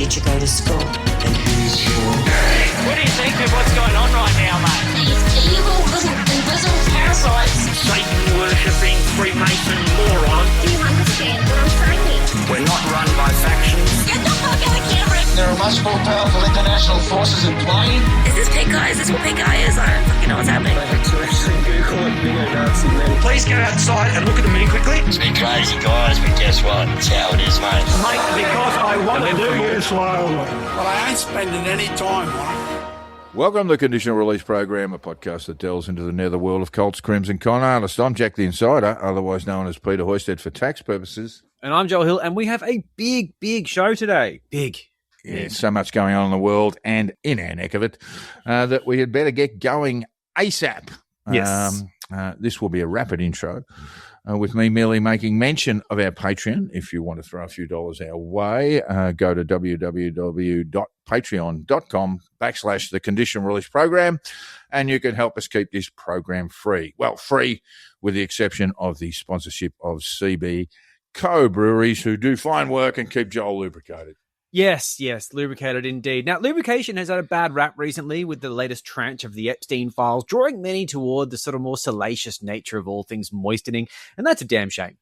teacher go to school? And here's your... What do you think of what's going on right now, mate? These evil little invisible parasites. Satan-worshipping Freemason moron. Do you understand what I'm saying? We're not run by factions. Get the fuck out of camera! There are much more powerful international forces in play. Is this pink eye? Is this what pink eye is? I don't fucking know what's happening. Please go outside and look at the mini quickly. It's been crazy, guys, but guess what? It's how it is, mate. Mate, because I want to do you slowly. But I ain't spending any time on it. Welcome to the Conditional Release Program, a podcast that delves into the netherworld of Colts, Crims and Con Artists. I'm Jack the Insider, otherwise known as Peter Hoisted for tax purposes. And I'm Joel Hill, and we have a big show today. Big. Yeah, so much going on in the world and in our neck of it that we had better get going ASAP. Yes. This will be a rapid intro with me merely making mention of our Patreon. If you want to throw a few dollars our way, go to www.patreon.com/the Conditional Release Program, and you can help us keep this program free. Well, free with the exception of the sponsorship of CB co-breweries who do fine work and keep Joel lubricated. Yes, lubricated indeed. Now, lubrication has had a bad rap recently with the latest tranche of the Epstein files, drawing many toward the sort of more salacious nature of all things moistening, and that's a damn shame.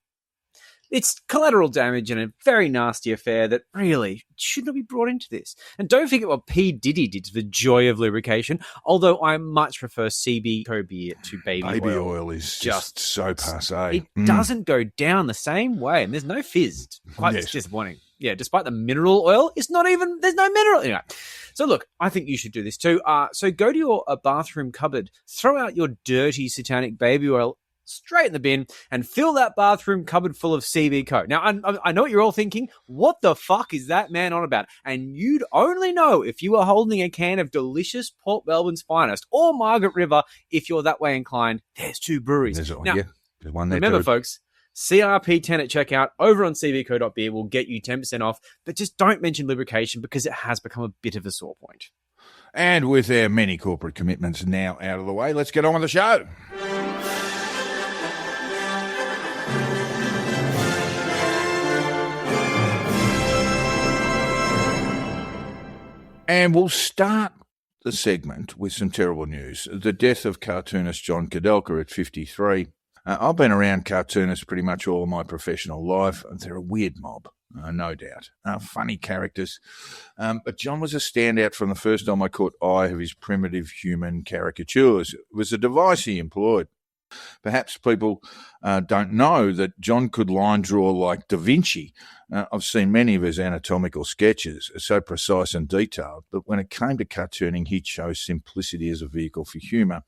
It's collateral damage and a very nasty affair that really should not be brought into this. And don't forget what P. Diddy did to the joy of lubrication, although I much prefer CB co-beer to baby oil. Baby oil is just so passé. It doesn't go down the same way, and there's no fizz. Quite disappointing. Yeah, despite the mineral oil, there's no mineral. Anyway, so look, I think you should do this too. So go to your bathroom cupboard, throw out your dirty satanic baby oil straight in the bin, and fill that bathroom cupboard full of CB Co. Now, I know what you're all thinking. What the fuck is that man on about? And you'd only know if you were holding a can of delicious Port Melbourne's Finest or Margaret River if you're that way inclined. There's two breweries. There's one there. Remember, folks, CRP10 at checkout over on cbco.beer will get you 10% off, but just don't mention lubrication because it has become a bit of a sore point. And with our many corporate commitments now out of the way, let's get on with the show. And we'll start the segment with some terrible news. The death of cartoonist Jon Kudelka at 53. I've been around cartoonists pretty much all of my professional life. They're a weird mob, no doubt. Funny characters. But Jon was a standout from the first time I caught eye of his primitive human caricatures. It was a device he employed. Perhaps people don't know that Jon could line draw like Da Vinci. I've seen many of his anatomical sketches, so precise and detailed, but when it came to cartooning, he chose simplicity as a vehicle for humour.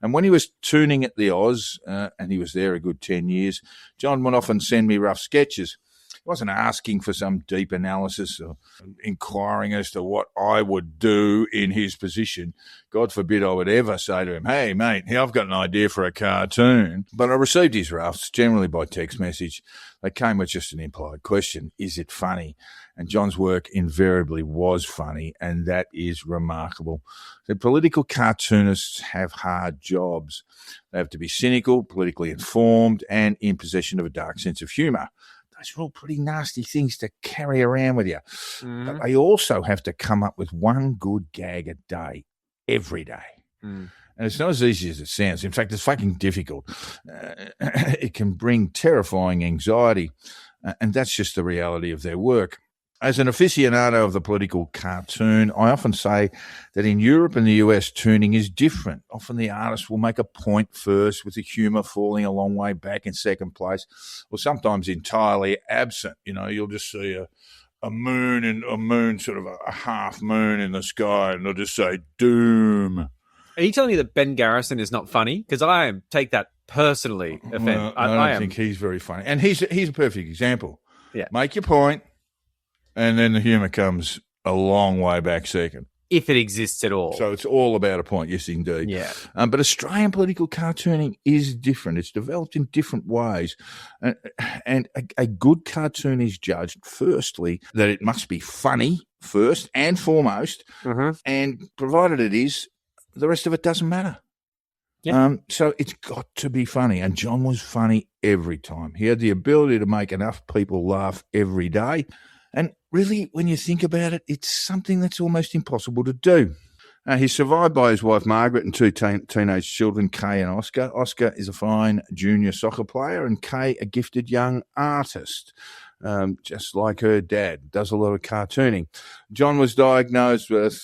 And when he was tuning at the Oz, and he was there a good 10 years, Jon would often send me rough sketches. He wasn't asking for some deep analysis or inquiring as to what I would do in his position. God forbid I would ever say to him, "Hey, mate, I've got an idea for a cartoon." But I received his roughs, generally by text message. They came with just an implied question, is it funny? And Jon's work invariably was funny, and that is remarkable. The political cartoonists have hard jobs. They have to be cynical, politically informed, and in possession of a dark sense of humour. Those are all pretty nasty things to carry around with you. But they also have to come up with one good gag a day, every day. And it's not as easy as it sounds. In fact, it's fucking difficult. It can bring terrifying anxiety, and that's just the reality of their work. As an aficionado of the political cartoon, I often say that in Europe and the US, tuning is different. Often the artist will make a point first with the humour falling a long way back in second place, or sometimes entirely absent. You know, you'll just see a moon, sort of a half moon in the sky, and they'll just say, doom. Are you telling me that Ben Garrison is not funny? Because I take that personally. I don't think he's very funny. And he's a perfect example. Yeah. Make your point. And then the humour comes a long way back second. If it exists at all. So it's all about a point, yes, indeed. Yeah. But Australian political cartooning is different. It's developed in different ways. And a good cartoon is judged, firstly, that it must be funny first and foremost. And provided it is, the rest of it doesn't matter. Yeah. So it's got to be funny. And Jon was funny every time. He had the ability to make enough people laugh every day. And really, when you think about it, it's something that's almost impossible to do. He's survived by his wife, Margaret, and two teenage children, Kay and Oscar. Oscar is a fine junior soccer player, and Kay a gifted young artist, just like her dad, does a lot of cartooning. John was diagnosed with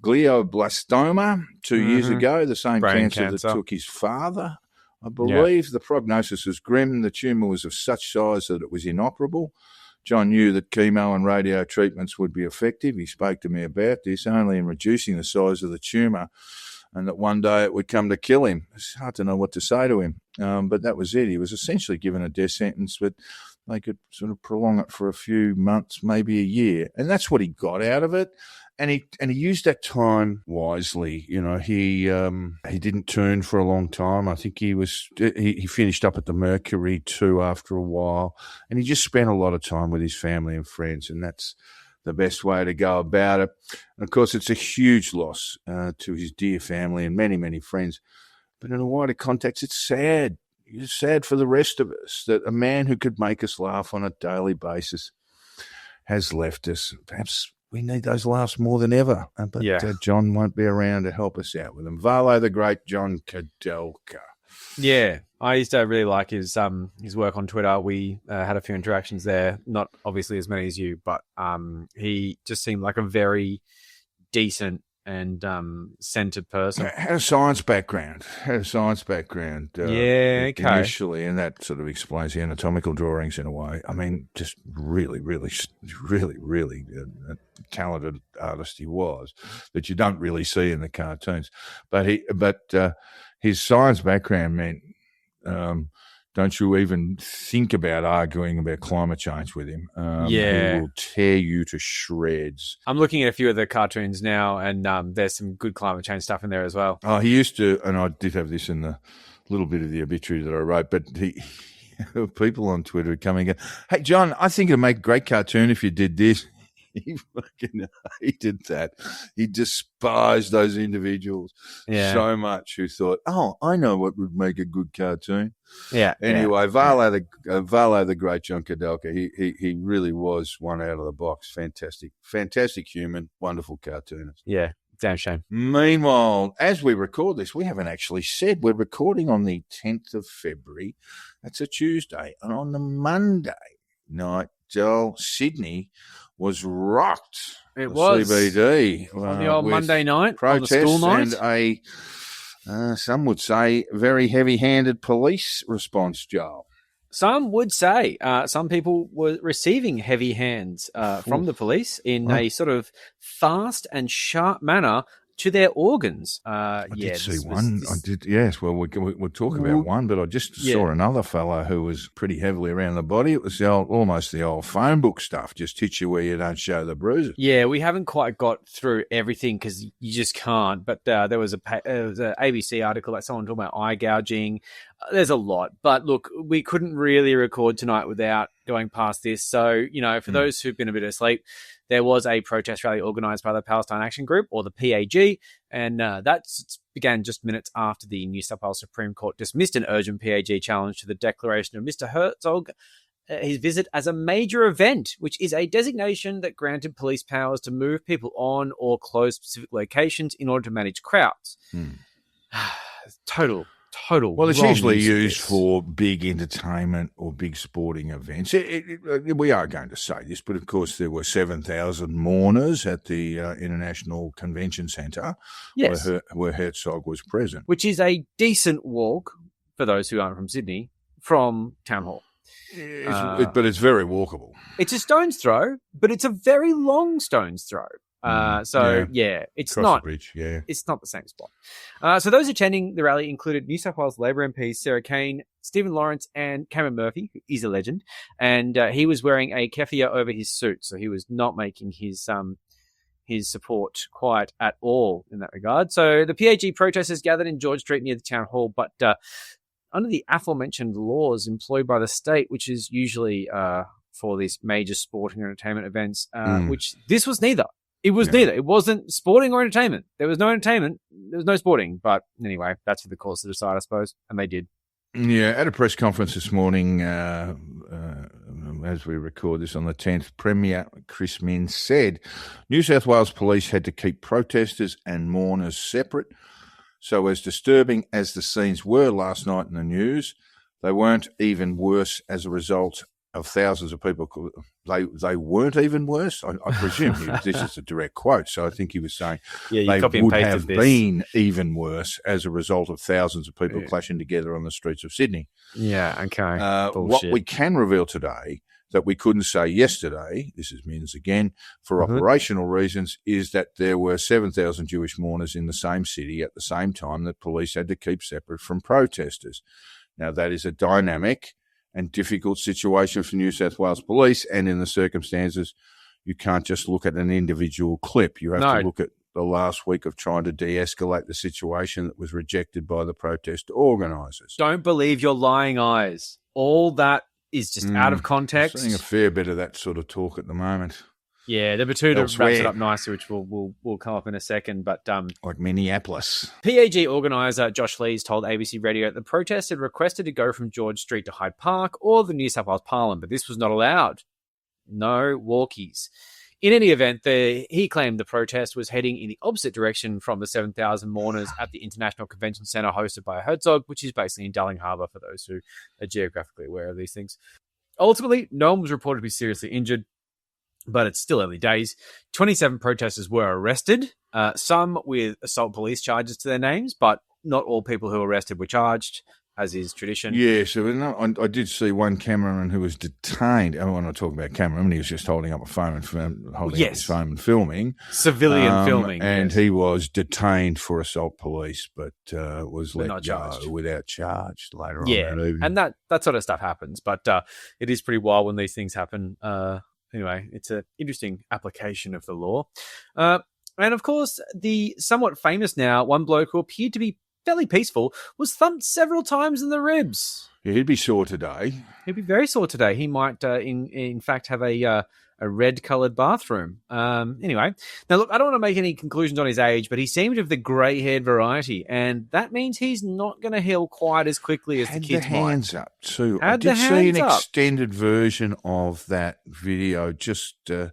glioblastoma 2 years ago, the same Brain cancer cancer that took his father, I believe. The prognosis was grim. The tumour was of such size that it was inoperable. John knew that chemo and radio treatments would be effective. He spoke to me about this, only in reducing the size of the tumour, and that one day it would come to kill him. It's hard to know what to say to him, but that was it. He was essentially given a death sentence, but they could sort of prolong it for a few months, maybe a year, and that's what he got out of it. And he used that time wisely. You know, he didn't turn for a long time. I think he finished up at the Mercury too after a while, and he just spent a lot of time with his family and friends, and that's the best way to go about it. And of course, it's a huge loss to his dear family and many, many friends. But in a wider context, it's sad. It's sad for the rest of us that a man who could make us laugh on a daily basis has left us. Perhaps we need those laughs more than ever. But John won't be around to help us out with them. Valo, the great Jon Kudelka. Yeah, I used to really like his work on Twitter. We had a few interactions there, not obviously as many as you, but he just seemed like a very decent and centered person. Had a science background. Initially, and that sort of explains the anatomical drawings in a way. I mean, just really talented artist he was that you don't really see in the cartoons. But his science background meant don't you even think about arguing about climate change with him. He will tear you to shreds. I'm looking at a few of the cartoons now, and there's some good climate change stuff in there as well. Oh, he used to, and I did have this in the little bit of the obituary that I wrote, but people on Twitter are coming and, hey, John, I think it'd make a great cartoon if you did this. He fucking hated that. He despised those individuals so much who thought, oh, I know what would make a good cartoon. Yeah. Anyway, Valo, the great Jon Kudelka, he really was one out of the box. Fantastic human, wonderful cartoonist. Yeah, damn shame. Meanwhile, as we record this, we haven't actually said we're recording on the 10th of February. That's a Tuesday. And on the Monday night, Joel, Sydney was rocked. It was CBD on the old Monday night, protests on the school night, and some would say very heavy-handed police response, Joel. Some would say some people were receiving heavy hands from the police in a sort of fast and sharp manner to their organs. I did see one. I did, yes. Well, we'll talk about one, but I just saw another fellow who was pretty heavily around the body. It was almost the old phone book stuff, just hit you where you don't show the bruises. Yeah, we haven't quite got through everything because you just can't. But there was an ABC article, like someone talking about eye gouging. There's a lot. But look, we couldn't really record tonight without going past this. So, for those who've been a bit asleep, there was a protest rally organised by the Palestine Action Group, or the PAG, and that began just minutes after the New South Wales Supreme Court dismissed an urgent PAG challenge to the declaration of Mr. Herzog, his visit as a major event, which is a designation that granted police powers to move people on or close specific locations in order to manage crowds. Total. Well, it's usually used for big entertainment or big sporting events. We are going to say this, but of course there were 7,000 mourners at the International Convention Centre, where Herzog was present. Which is a decent walk, for those who aren't from Sydney, from Town Hall. But it's very walkable. It's a stone's throw, but it's a very long stone's throw. It's Across not the bridge, it's not the same spot. So those attending the rally included New South Wales Labor MPs Sarah Kane, Stephen Lawrence, and Cameron Murphy, who is a legend, and he was wearing a keffiyeh over his suit, so he was not making his support quite at all in that regard. So the PAG protesters gathered in George Street near the town hall, but under the aforementioned laws employed by the state, which is usually for these major sporting or entertainment events, which this was neither. It was neither. It wasn't sporting or entertainment. There was no entertainment. There was no sporting. But anyway, that's for the courts to decide, I suppose. And they did. Yeah, at a press conference this morning, as we record this on the 10th, Premier Chris Minns said New South Wales Police had to keep protesters and mourners separate. So as disturbing as the scenes were last night in the news, they weren't even worse as a result of thousands of people. They weren't even worse? I presume this is a direct quote, so I think he was saying they would have been even worse as a result of thousands of people clashing together on the streets of Sydney. Yeah, okay. What we can reveal today that we couldn't say yesterday, this is Minns again, for operational reasons, is that there were 7,000 Jewish mourners in the same city at the same time that police had to keep separate from protesters. Now, that is a dynamic and difficult situation for New South Wales Police, and in the circumstances, you can't just look at an individual clip. You have to look at the last week of trying to de-escalate the situation that was rejected by the protest organisers. Don't believe your lying eyes. All that is just out of context. I'm seeing a fair bit of that sort of talk at the moment. Yeah, the Batuta wraps it up nicely, which we'll come up in a second. But like Minneapolis. PAG organiser Josh Lees told ABC Radio the protest had requested to go from George Street to Hyde Park or the New South Wales Parliament, but this was not allowed. No walkies. In any event, he claimed the protest was heading in the opposite direction from the 7,000 mourners at the International Convention Centre hosted by Herzog, which is basically in Darling Harbour for those who are geographically aware of these things. Ultimately, no one was reported to be seriously injured, but it's still early days. 27 protesters were arrested, some with assault police charges to their names, but not all people who were arrested were charged, as is tradition. Yeah, so I did see one cameraman who was detained. I want to talk about cameraman. He was just holding up a phone and up his phone and filming. Civilian filming. And he was detained for assault police, but was let go without charge later on that evening. And that sort of stuff happens. But it is pretty wild when these things happen. Anyway, it's an interesting application of the law. And of course, the somewhat famous now, one bloke who appeared to be fairly peaceful, was thumped several times in the ribs. Yeah, he'd be sore today. He'd be very sore today. He might, in fact, have a red-coloured bathroom. Anyway, now look, I don't want to make any conclusions on his age, but he seemed to have the grey-haired variety, and that means he's not going to heal quite as quickly as the kids might. Had the hands up too. I did see an extended version of that video just a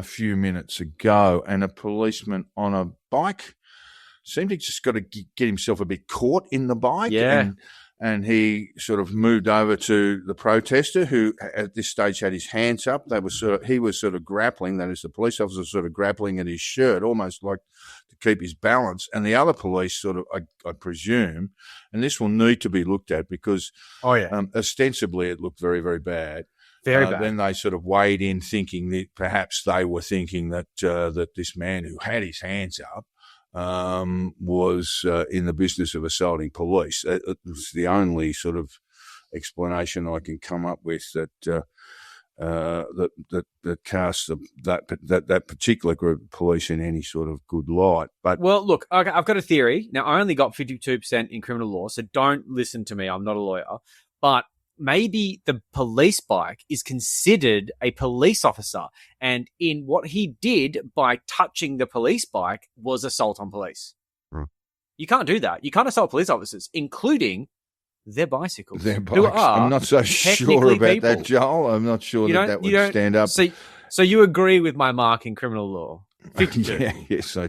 few minutes ago, and a policeman on a bike seemed to just got to get himself a bit caught in the bike. Yeah. And he sort of moved over to the protester who at this stage had his hands up. He was sort of grappling, that is the police officer sort of grappling at his shirt, almost like to keep his balance. And the other police sort of, I presume, and this will need to be looked at because ostensibly it looked very, very bad. Very bad. Then they sort of weighed in thinking that perhaps they were thinking that this man who had his hands up was in the business of assaulting police. It was the only sort of explanation I can come up with that casts that particular group of police in any sort of good light. But well, look, okay, I've got a theory. Now, I only got 52% in criminal law, so don't listen to me. I'm not a lawyer, but maybe the police bike is considered a police officer, and in what he did by touching the police bike was assault on police. You can't do that. You can't assault police officers, including their bicycles. Their bikes. I'm not so sure about people. that, Joel. I'm not sure that would stand up. So you agree with my mark in criminal law? 52. Yes, I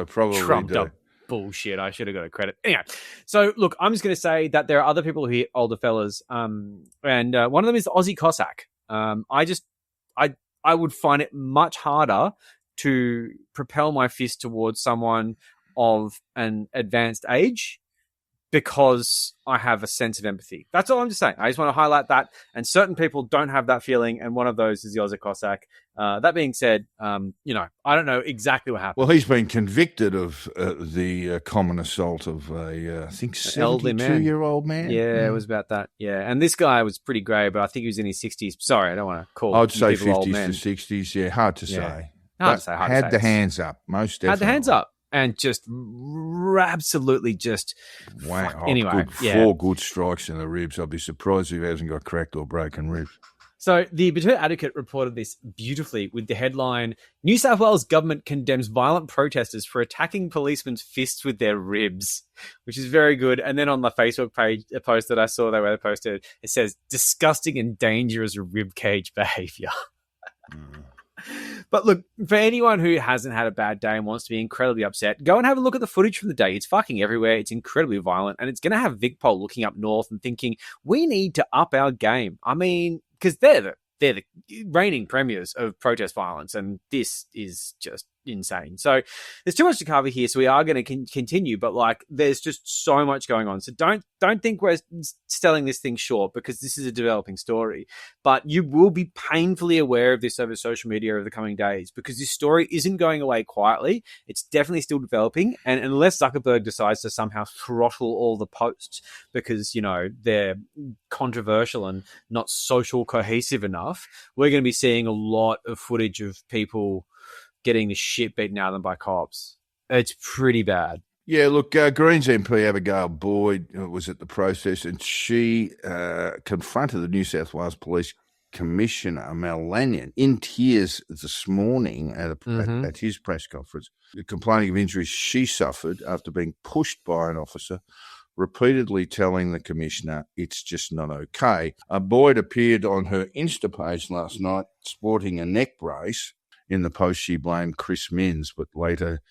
probably trumped do. Up bullshit. I should have got a credit. Anyway, so look, I'm just going to say that there are other people here, older fellas, and one of them is the Aussie Cossack. I would find it much harder to propel my fist towards someone of an advanced age because I have a sense of empathy. That's all I'm just saying. I just want to highlight that. And certain people don't have that feeling, and one of those is the Aussie Cossack. That being said, I don't know exactly what happened. Well, he's been convicted of the common assault of I think, 72-year-old man. Yeah, it was about that. Yeah, and this guy was pretty grey, but I think he was in his 60s. Sorry, I don't want to call I'd say people 50s to 60s. Yeah, hard to say. Had the hands up, most definitely. Had the hands up. And just absolutely just... Wow. Anyway, 4 good strikes in the ribs. I'd be surprised if he hasn't got cracked or broken ribs. So the Betoot Advocate reported this beautifully with the headline, New South Wales government condemns violent protesters for attacking policemen's fists with their ribs, which is very good. And then on the Facebook page, a post that I saw where they posted, it says, disgusting and dangerous ribcage behaviour. But look, for anyone who hasn't had a bad day and wants to be incredibly upset, go and have a look at the footage from the day. It's fucking everywhere. It's incredibly violent. And it's going to have VicPol looking up north and thinking, we need to up our game. I mean, because they're the reigning premiers of protest violence, and this is just insane. So there's too much to cover here, so we are going to continue, but like there's just so much going on. So don't think we're selling this thing short, because this is a developing story, but you will be painfully aware of this over social media over the coming days, because this story isn't going away quietly. It's definitely still developing, and unless Zuckerberg decides to somehow throttle all the posts because, you know, they're controversial and not social cohesive enough, we're going to be seeing a lot of footage of people getting the shit beaten out of them by cops. It's pretty bad. Yeah, look, Greens MP Abigail Boyd was at the protest, and she confronted the New South Wales Police Commissioner, Mel Lanyon, in tears this morning at his press conference, complaining of injuries she suffered after being pushed by an officer, repeatedly telling the Commissioner it's just not okay. Boyd appeared on her Insta page last night sporting a neck brace. In the post, she blamed Chris Minns, but later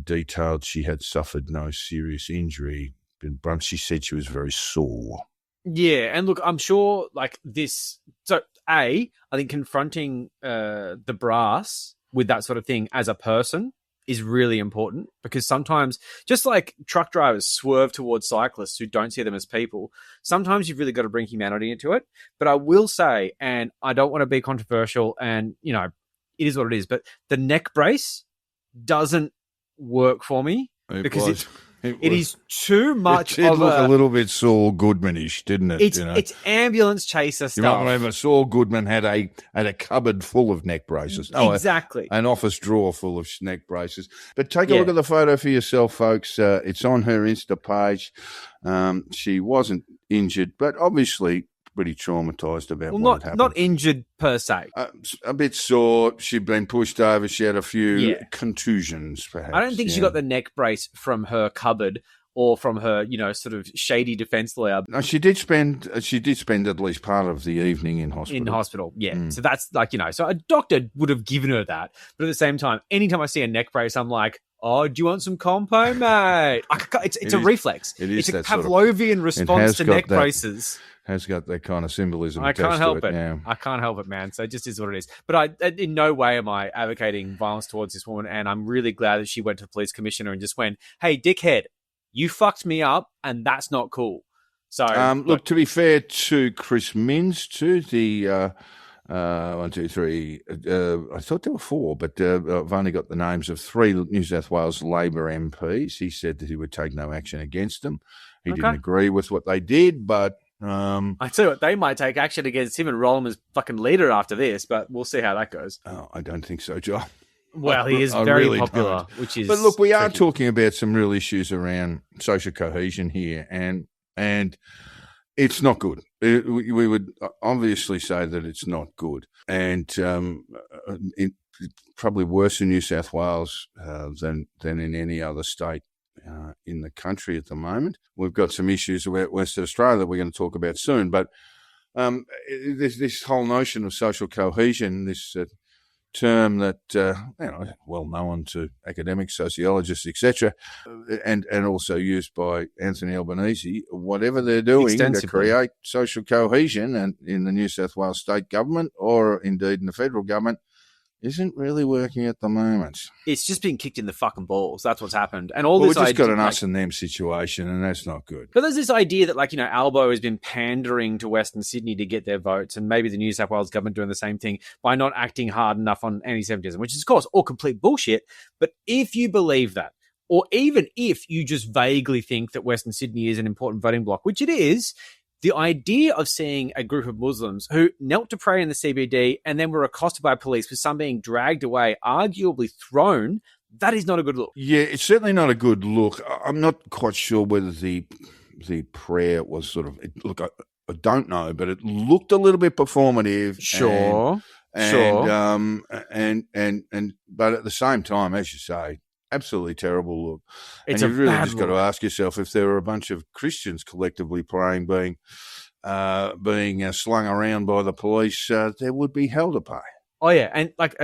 detailed she had suffered no serious injury. But she said she was very sore. Yeah, and look, I'm sure like this. So, I think confronting the brass with that sort of thing as a person is really important, because sometimes, just like truck drivers swerve towards cyclists who don't see them as people, sometimes you've really got to bring humanity into it. But I will say, and I don't want to be controversial, and, you know, it is what it is, but the neck brace doesn't work for me, because it is too much. It did look a little bit Saul Goodman-ish, didn't it? It's ambulance chaser stuff. You might remember Saul Goodman had a cupboard full of neck braces. Exactly. An office drawer full of neck braces. But take a look at the photo for yourself, folks. It's on her Insta page. She wasn't injured, but obviously pretty traumatized about what happened. Not injured per se. A bit sore. She'd been pushed over. She had a few contusions, perhaps. I don't think she got the neck brace from her cupboard or from her, you know, sort of shady defense lawyer. No, she did spend at least part of the evening in hospital. Yeah. So that's like, you know, so a doctor would have given her that. But at the same time, anytime I see a neck brace, I'm like, oh, do you want some compo, mate? It's a reflex. It's a Pavlovian response to neck braces. Has got that kind of symbolism. I can't help it. Yeah. I can't help it, man. So it just is what it is. But in no way am I advocating violence towards this woman. And I'm really glad that she went to the police commissioner and just went, hey, dickhead, you fucked me up, and that's not cool. So look, to be fair to Chris Minns, too, the 1, 2, 3. I thought there were 4, but I've only got the names of 3 New South Wales Labor MPs. He said that he would take no action against them. He didn't agree with what they did, but I tell you what, they might take action against him and roll him as fucking leader after this, but we'll see how that goes. Oh, I don't think so, John. Well, he is very really popular, which is. But look, we are talking about some real issues around social cohesion here, and it's not good. We would obviously say that it's not good, and it's probably worse in New South Wales than in any other state in the country at the moment. We've got some issues about Western Australia that we're going to talk about soon, but this whole notion of social cohesion, this term that well known to academics, sociologists, etc., and also used by Anthony Albanese, whatever they're doing to create social cohesion, and in the New South Wales state government or indeed in the federal government, isn't really working at the moment. It's just being kicked in the fucking balls. That's what's happened. And we've just got an us and them situation, and that's not good. But there's this idea that, like, you know, Albo has been pandering to Western Sydney to get their votes, and maybe the New South Wales government doing the same thing by not acting hard enough on anti-Semitism, which is, of course, all complete bullshit. But if you believe that, or even if you just vaguely think that Western Sydney is an important voting bloc, which it is, the idea of seeing a group of Muslims who knelt to pray in the CBD and then were accosted by police, with some being dragged away, arguably thrown, that is not a good look. Yeah, it's certainly not a good look. I'm not quite sure whether the prayer was sort of... Look, I don't know, but it looked a little bit performative. Sure. But at the same time, as you say, absolutely terrible look. It's and a you've really bad just got to ask yourself if there were a bunch of Christians collectively praying, being slung around by the police, there would be hell to pay. Oh yeah, and like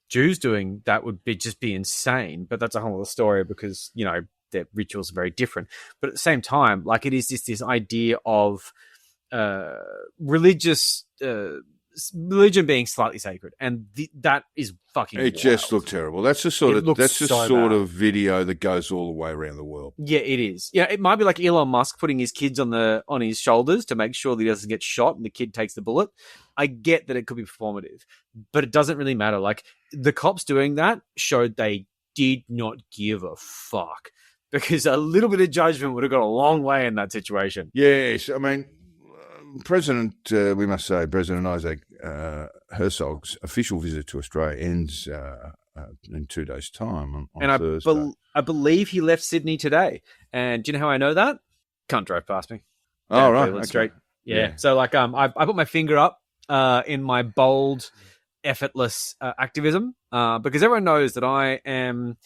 Jews doing that would be insane. But that's a whole other story because their rituals are very different. But at the same time, like it is this idea of religion being slightly sacred, and that is fucking. It just looked terrible. That's the sort of video that goes all the way around the world. Yeah, it is. Yeah, it might be like Elon Musk putting his kids on his shoulders to make sure that he doesn't get shot and the kid takes the bullet. I get that it could be performative, but it doesn't really matter. Like the cops doing that showed they did not give a fuck, because a little bit of judgment would have gone a long way in that situation. Yes, I mean, President Isaac Herzog's official visit to Australia ends in 2 days' time on Thursday. I believe he left Sydney today. And do you know how I know that? Cunt drove past me. Oh, right. Okay. Straight. Yeah. So, like, I put my finger up in my bold, effortless activism because everyone knows that I am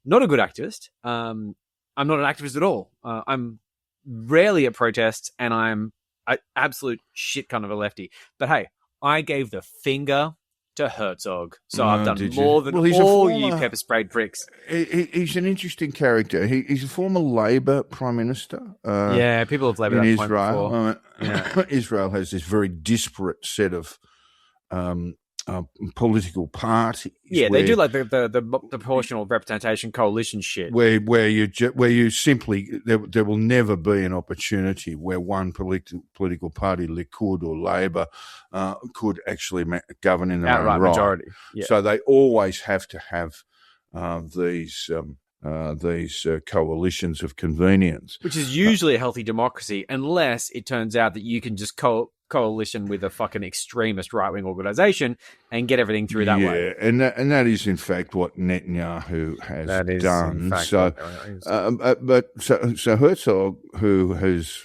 not a good activist. I'm not an activist at all. I'm rarely at protests, and I'm an absolute shit kind of a lefty. But hey, I gave the finger to Herzog, so I've done more than all you pepper sprayed pricks. He's an interesting character. He's a former Labor Prime Minister. Yeah, people have laboured in that Israel. Before. Israel has this very disparate set of political parties. Yeah, they do like the proportional representation coalition shit. Where you simply there will never be an opportunity where one political party, Likud or Labor, could actually govern in their outright own right. majority. Yeah. So they always have to have these coalitions of convenience, which is usually a healthy democracy, unless it turns out that you can just coalition with a fucking extremist right-wing organization and get everything through that way. And that is in fact what Netanyahu has done. So Herzog, who has,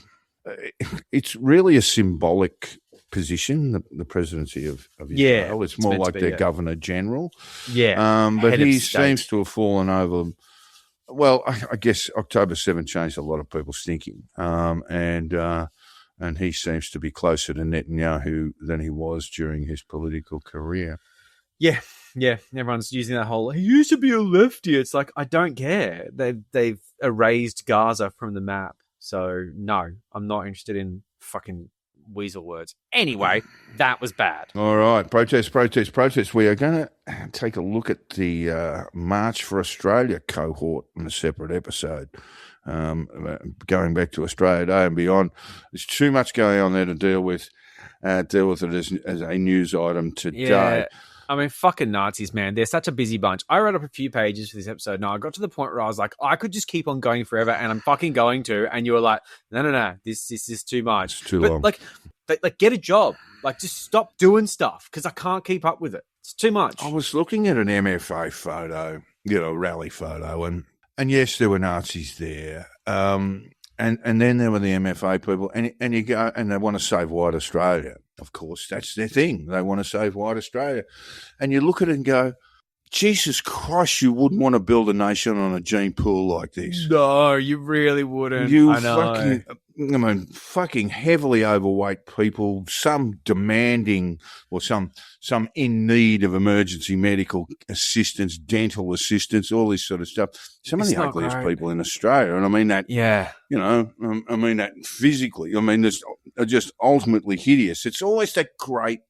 it's really a symbolic position, the presidency of Israel. It's more like their governor general. Yeah, but he seems to have fallen over. Well, I guess October 7 changed a lot of people's thinking, and he seems to be closer to Netanyahu than he was during his political career. Yeah. Everyone's using that whole, he used to be a lefty. It's like, I don't care. They've erased Gaza from the map. So, no, I'm not interested in fucking weasel words. Anyway, that was bad. All right. Protest. We are going to take a look at the March for Australia cohort in a separate episode. Going back to Australia Day and beyond. There's too much going on there to deal with it as a news item today. Yeah. I mean, fucking Nazis, man. They're such a busy bunch. I wrote up a few pages for this episode. Now, I got to the point where I was like, I could just keep on going forever, and I'm fucking going to. And you were like, no. This is too much. It's too long. Like, get a job. Like, just stop doing stuff, because I can't keep up with it. It's too much. I was looking at an MFA photo, rally photo, and yes, there were Nazis there. And then there were the MFA people, and you go, and they want to save white Australia. Of course, that's their thing. They want to save white Australia. And you look at it and go, Jesus Christ, you wouldn't want to build a nation on a gene pool like this. No, you really wouldn't. I know. Fucking heavily overweight people, some demanding or some in need of emergency medical assistance, dental assistance, all this sort of stuff. Some of the ugliest people in Australia. And I mean that, I mean that physically. I mean, they're just ultimately hideous. It's always that great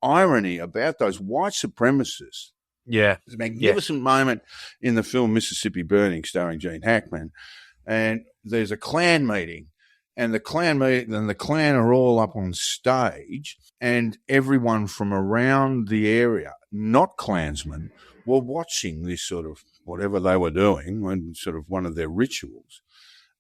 irony about those white supremacists. Yeah. There's a magnificent moment in the film Mississippi Burning starring Gene Hackman. And there's a Klan meeting. And the Klan are all up on stage, and everyone from around the area, not Klansmen, were watching this sort of whatever they were doing, sort of one of their rituals.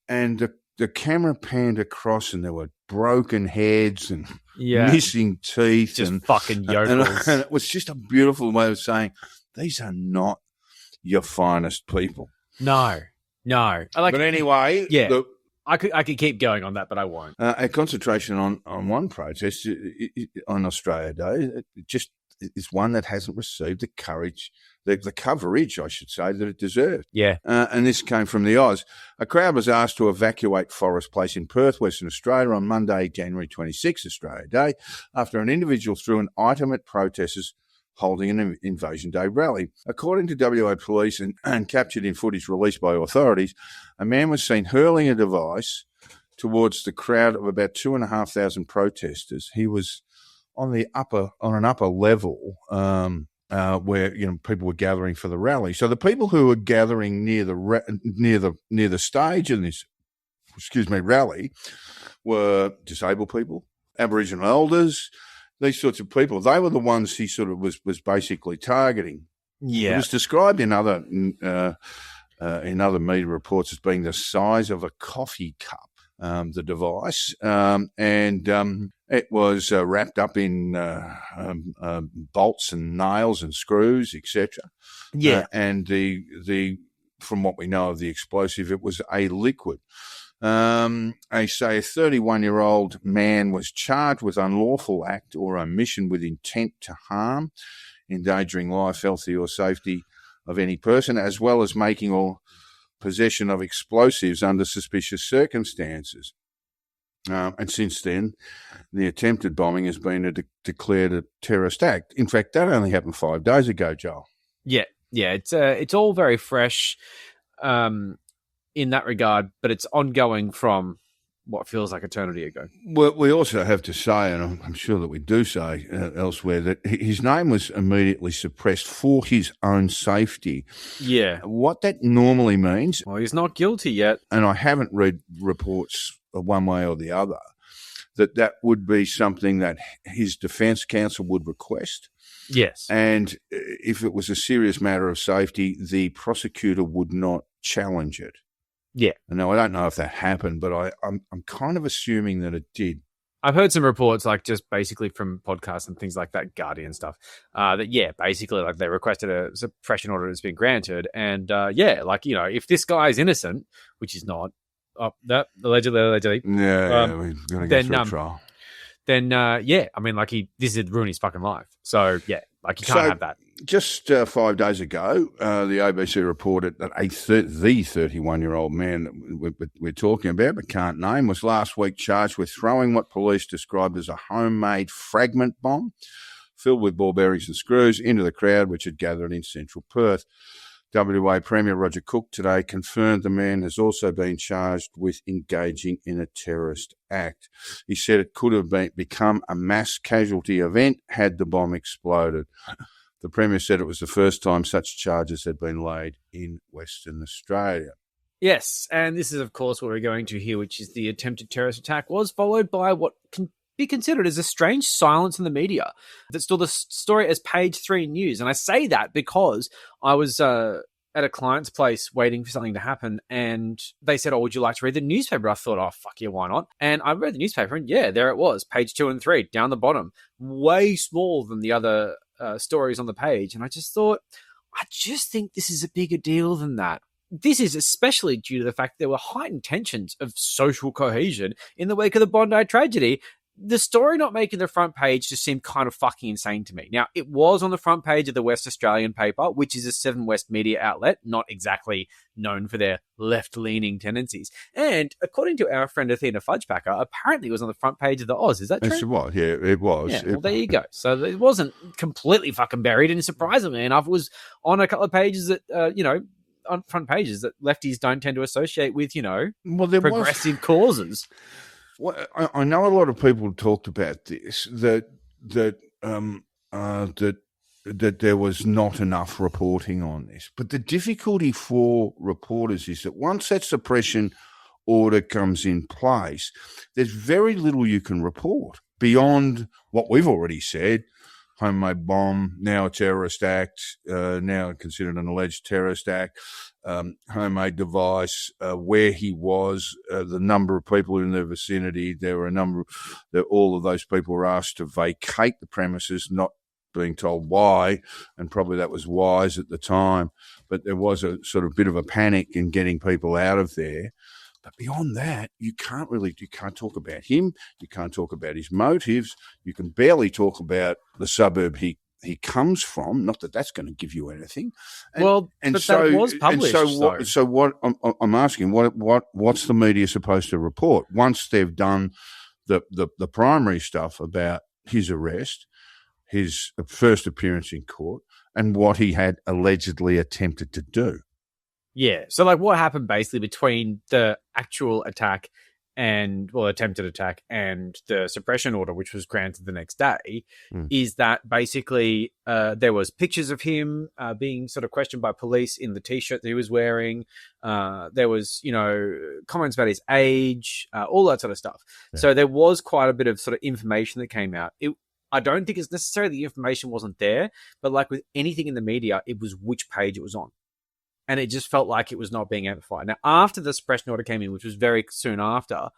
And the camera panned across, and there were broken heads and missing teeth, just and fucking yokels. And it was just a beautiful way of saying, these are not your finest people. No. But anyway, I could keep going on that, but I won't. A concentration on one protest on Australia Day just is one that hasn't received the coverage, I should say, that it deserved. Yeah. And this came from the Oz. A crowd was asked to evacuate Forest Place in Perth, Western Australia on Monday, January 26, Australia Day, after an individual threw an item at protesters holding an Invasion Day rally. According to WA police and captured in footage released by authorities, a man was seen hurling a device towards the crowd of about 2,500 protesters. He was on an upper level where people were gathering for the rally. So the people who were gathering near the stage in this rally were disabled people, Aboriginal elders, these sorts of people. They were the ones he sort of was basically targeting. Yeah. It was described in other media reports as being the size of a coffee cup, the device, and it was wrapped up in bolts and nails and screws, etc. Yeah. And the from what we know of the explosive, it was a liquid. They say a 31-year-old man was charged with unlawful act or omission with intent to harm, endangering life, health, or safety of any person, as well as making or possession of explosives under suspicious circumstances. And since then, the attempted bombing has been declared a terrorist act. In fact, that only happened 5 days ago, Joel. Yeah. It's all very fresh in that regard, but it's ongoing from what feels like eternity ago. Well, we also have to say, and I'm sure that we do say elsewhere, that his name was immediately suppressed for his own safety. Yeah. What that normally means, Well, he's not guilty yet. and I haven't read reports one way or the other, that would be something that his defence counsel would request. Yes. And if it was a serious matter of safety, the prosecutor would not challenge it. Yeah. Now, I don't know if that happened, but I'm kind of assuming that it did. I've heard some reports, like just basically from podcasts and things like that, Guardian stuff, basically like they requested a suppression order that's been granted. And if this guy is innocent, which he's not, allegedly, We've got to go through a trial. Then, this would ruin his fucking life. So, yeah, you can't have that. Just 5 days ago, the ABC reported that the 31-year-old man that we're talking about, but can't name, was last week charged with throwing what police described as a homemade fragment bomb filled with ball bearings and screws into the crowd which had gathered in central Perth. WA Premier Roger Cook today confirmed the man has also been charged with engaging in a terrorist act. He said it could have become a mass casualty event had the bomb exploded. The Premier said it was the first time such charges had been laid in Western Australia. Yes, and this is, of course, what we're going to hear, which is the attempted terrorist attack was followed by what can be considered as a strange silence in the media that saw the story as page 3 news. And I say that because I was at a client's place waiting for something to happen, and they said, would you like to read the newspaper? I thought, fuck yeah, why not? And I read the newspaper, and yeah, there it was, page 2 and 3, down the bottom, way smaller than the other stories on the page. And I just think this is a bigger deal than that. This is especially due to the fact there were heightened tensions of social cohesion in the wake of the Bondi tragedy. The story not making the front page just seemed kind of fucking insane to me. Now, it was on the front page of the West Australian paper, which is a Seven West media outlet, not exactly known for their left-leaning tendencies. And according to our friend Athena Fudgepacker, apparently it was on the front page of the Oz. Is that true? Yes, it was. Yeah, it was. Yeah, well, there you go. So it wasn't completely fucking buried, and surprisingly enough, it was on a couple of pages that, on front pages that lefties don't tend to associate with, progressive causes. Well, I know a lot of people talked about this, that there was not enough reporting on this. But the difficulty for reporters is that once that suppression order comes in place, there's very little you can report beyond what we've already said. Homemade bomb, now a terrorist act, now considered an alleged terrorist act, homemade device, where he was, the number of people in the vicinity. There were all of those people were asked to vacate the premises, not being told why, and probably that was wise at the time. But there was a sort of bit of a panic in getting people out of there. But beyond that, you can't talk about him. You can't talk about his motives. You can barely talk about the suburb he comes from. Not that that's going to give you anything. That was published. So what I'm asking, what's the media supposed to report once they've done the primary stuff about his arrest, his first appearance in court, and what he had allegedly attempted to do? Yeah. So, like, what happened basically between the actual attack attempted attack and the suppression order, which was granted the next day, is that basically there was pictures of him being sort of questioned by police in the T-shirt that he was wearing. There was, comments about his age, all that sort of stuff. Yeah. So there was quite a bit of sort of information that came out. I don't think it's necessarily the information wasn't there, but like with anything in the media, it was which page it was on. And it just felt like it was not being amplified. Now, after the suppression order came in, which was very soon after,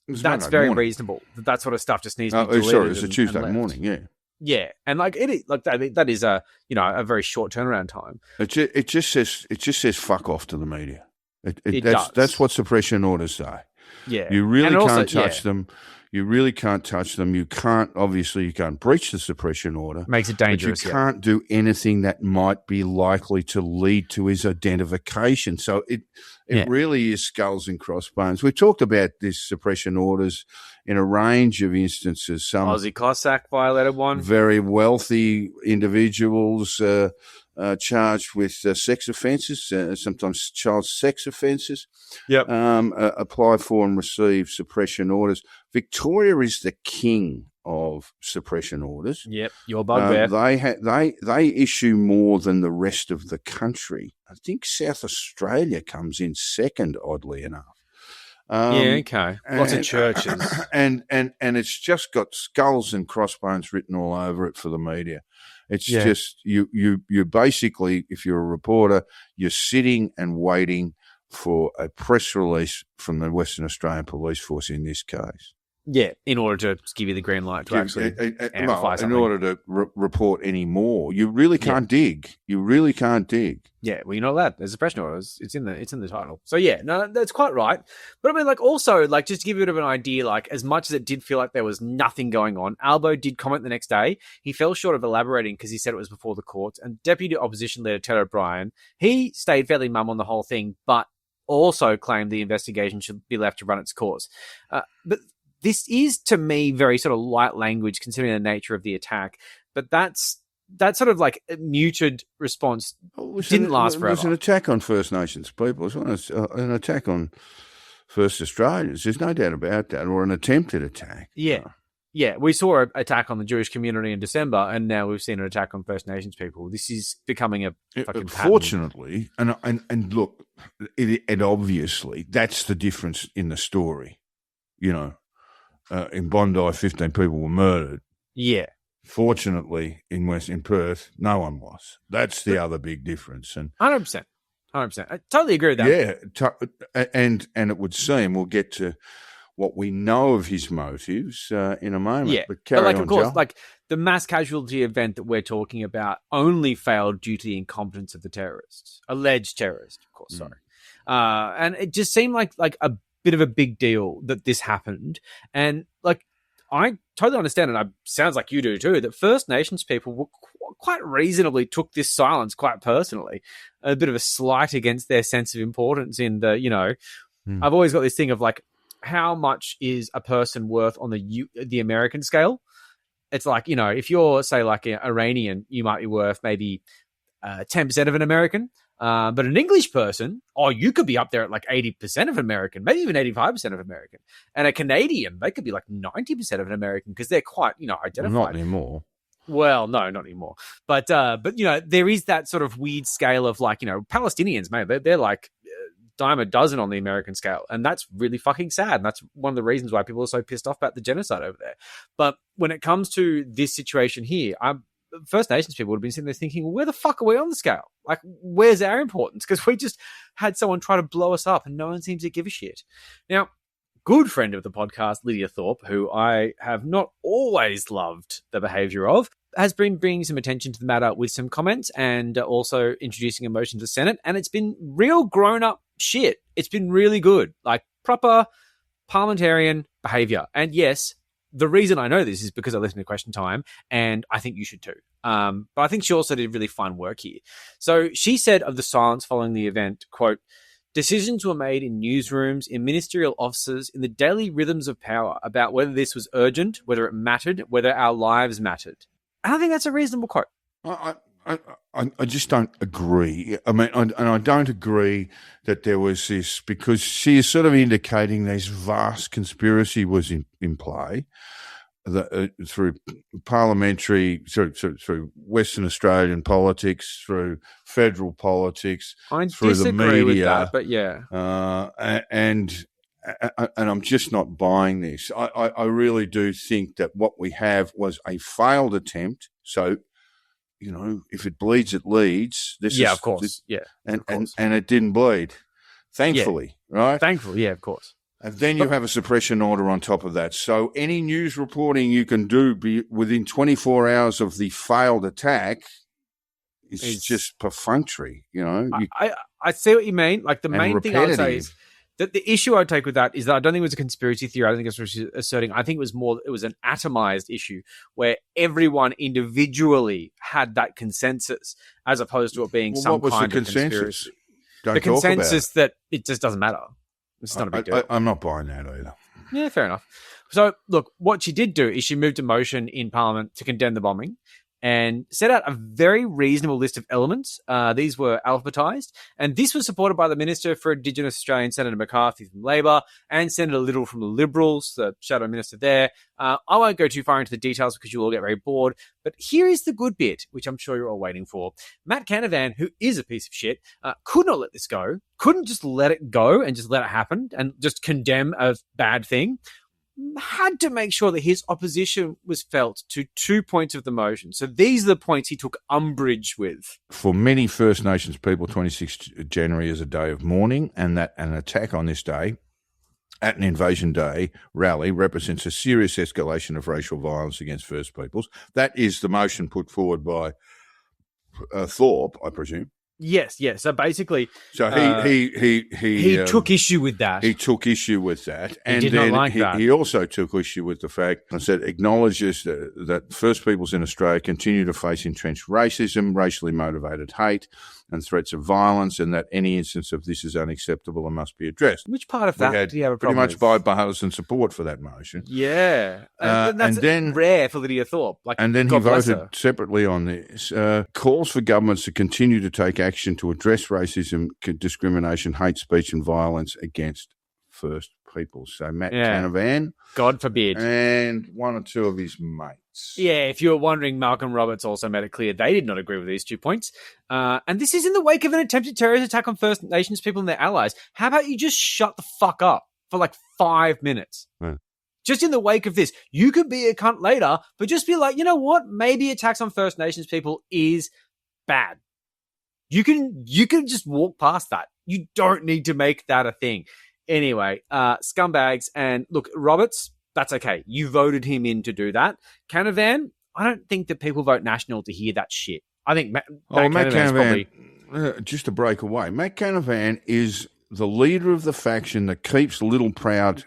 that's very reasonable. That sort of stuff just needs to be deleted. Sorry, it was a Tuesday morning, yeah. Yeah, and like that is a very short turnaround time. It just says fuck off to the media. It does. That's what suppression orders say. Yeah, you really can't touch them. You really can't touch them. You can't breach the suppression order. Makes it dangerous. But you can't do anything that might be likely to lead to his identification. So it really is skulls and crossbones. We've talked about this suppression orders in a range of instances. Some Aussie Cossack violated one. Very wealthy individuals charged with sex offences, sometimes child sex offences. Yep. Apply for and receive suppression orders. Victoria is the king of suppression orders. Yep, your bugbear. They issue more than the rest of the country. I think South Australia comes in second, oddly enough. Okay. Lots of churches. And it's just got skulls and crossbones written all over it for the media. It's just you basically, if you're a reporter, you're sitting and waiting for a press release from the Western Australian Police Force in this case. Yeah, in order to give you the green light to actually amplify something. In order to report any more. You really can't dig. You really can't dig. Yeah, well, you're not allowed. There's a suppression order. It's in the title. So yeah, no, that's quite right. But I mean, like, also, like, just to give you a bit of an idea, like, as much as it did feel like there was nothing going on, Albo did comment the next day. He fell short of elaborating because he said it was before the courts. And Deputy Opposition Leader Ted O'Brien, he stayed fairly mum on the whole thing, but also claimed the investigation should be left to run its course. But this is, to me, very sort of light language considering the nature of the attack. But that sort of like muted response didn't last forever. It was an attack on First Nations people. It was an attack on First Australians. There's no doubt about that, or an attempted attack. Yeah. Yeah, we saw an attack on the Jewish community in December, and now we've seen an attack on First Nations people. This is becoming a fucking pattern. Fortunately, and look, it obviously, that's the difference in the story. In Bondi, 15 people were murdered. Yeah. Fortunately, in Perth, no one was. That's the other big difference. And 100%. I totally agree with that. Yeah, and it would seem, we'll get to what we know of his motives in a moment. Yeah, but carry on, of course, Joel. like, the mass casualty event that we're talking about only failed due to the incompetence of the terrorists, alleged terrorists, of course. Sorry, and it just seemed like a bit of a big deal that this happened, and like, I totally understand, and it sounds like you do too, that First Nations people were quite reasonably took this silence quite personally, a bit of a slight against their sense of importance in the, I've always got this thing of like, how much is a person worth on the American scale? It's like, if you're, say, like an Iranian, you might be worth maybe 10% of an American. But an English person, you could be up there at like 80% of American, maybe even 85% of American. And a Canadian, they could be like 90% of an American because they're quite, identified. Not anymore. Well, no, not anymore. But there is that sort of weird scale of like, Palestinians, mate, they're like dime a dozen on the American scale. And that's really fucking sad. And that's one of the reasons why people are so pissed off about the genocide over there. But when it comes to this situation here, First Nations people would have been sitting there thinking, well, where the fuck are we on the scale? Like, where's our importance? Because we just had someone try to blow us up and no one seems to give a shit. Now, good friend of the podcast, Lydia Thorpe, who I have not always loved the behaviour of, has been bringing some attention to the matter with some comments and also introducing a motion to the Senate. And it's been real grown-up shit. It's been really good. Like, proper parliamentarian behaviour. And yes, the reason I know this is because I listened to Question Time, and I think you should too. But I think she also did really fine work here. So she said of the silence following the event, quote, "Decisions were made in newsrooms, in ministerial offices, in the daily rhythms of power about whether this was urgent, whether it mattered, whether our lives mattered." And I think that's a reasonable quote. I just don't agree. I mean, I don't agree that there was this, because she is sort of indicating this vast conspiracy was in play through parliamentary, through Western Australian politics, through federal politics, I through disagree the media, with that, but yeah. And I'm just not buying this. I really do think that what we have was a failed attempt. So, you know, if it bleeds, it leads. Of course. And it didn't bleed, thankfully, right? Thankfully, yeah, of course. And then you have a suppression order on top of that. So any news reporting you can do within 24 hours of the failed attack is just perfunctory, you know. I see what you mean. Like, the main thing I would say is that the issue I would take with that is that I don't think it was a conspiracy theory. I don't think it's what she's asserting. I think it was an atomized issue where everyone individually had that consensus, as opposed to it being some kind of conspiracy. Don't the talk consensus about that it just doesn't matter. It's not a big deal. I'm not buying that either. Yeah, fair enough. So, look, what she did do is she moved a motion in Parliament to condemn the bombing and set out a very reasonable list of elements. These were alphabetized, and this was supported by the Minister for Indigenous Australian, Senator McCarthy from Labor, and Senator Little from the Liberals, the shadow minister there. I won't go too far into the details because you'll all get very bored, but here is the good bit, which I'm sure you're all waiting for. Matt Canavan, who is a piece of shit, could not let this go, couldn't just let it go and just let it happen and just condemn a bad thing. Had to make sure that his opposition was felt to 2 points of the motion. So these are the points he took umbrage with. For many First Nations people, 26th January is a day of mourning, and that an attack on this day at an Invasion Day rally represents a serious escalation of racial violence against First Peoples. That is the motion put forward by Thorpe, I presume. Yes. So basically, he took issue with that. He took issue with that, and did then not like that. He also took issue with the fact that acknowledges that First Peoples in Australia continue to face entrenched racism, racially motivated hate, and threats of violence, and that any instance of this is unacceptable and must be addressed. Which part of that do you have a problem with? Pretty much bipartisan support for that motion. Yeah. That's and then rare for Lydia Thorpe. And then he voted separately on this. Calls for governments to continue to take action to address racism, discrimination, hate speech and violence against First Peoples. So Matt Canavan. God forbid. And one or two of his mates. Yeah, if you were wondering, Malcolm Roberts also made it clear they did not agree with these 2 points. And this is in the wake of an attempted terrorist attack on First Nations people and their allies. How about you just shut the fuck up for like 5 minutes? Just in the wake of this. You could be a cunt later, but just be like, you know what? Maybe attacks on First Nations people is bad. You can just walk past that. You don't need to make that a thing. Anyway, scumbags. And look, Roberts, that's okay. You voted him in to do that. Canavan, I don't think that people vote National to hear that shit. I think Matt Canavan, probably... just to break away, Matt Canavan is the leader of the faction that keeps Little Proud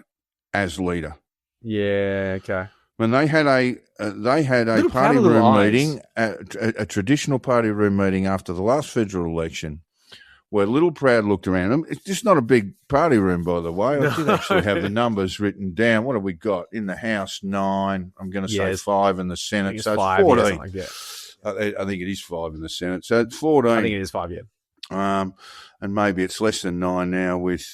as leader. Yeah, okay. When they had a party room meeting, a traditional party room meeting after the last federal election, where Little Proud looked around them. It's just not a big party room, by the way. I did actually have the numbers written down. What have we got? In the House, 9. I'm going to say 5 in the Senate. So it's 14. I think it is 5 in the Senate. So it's 14. I think it is 5, yeah. And maybe it's less than 9 now with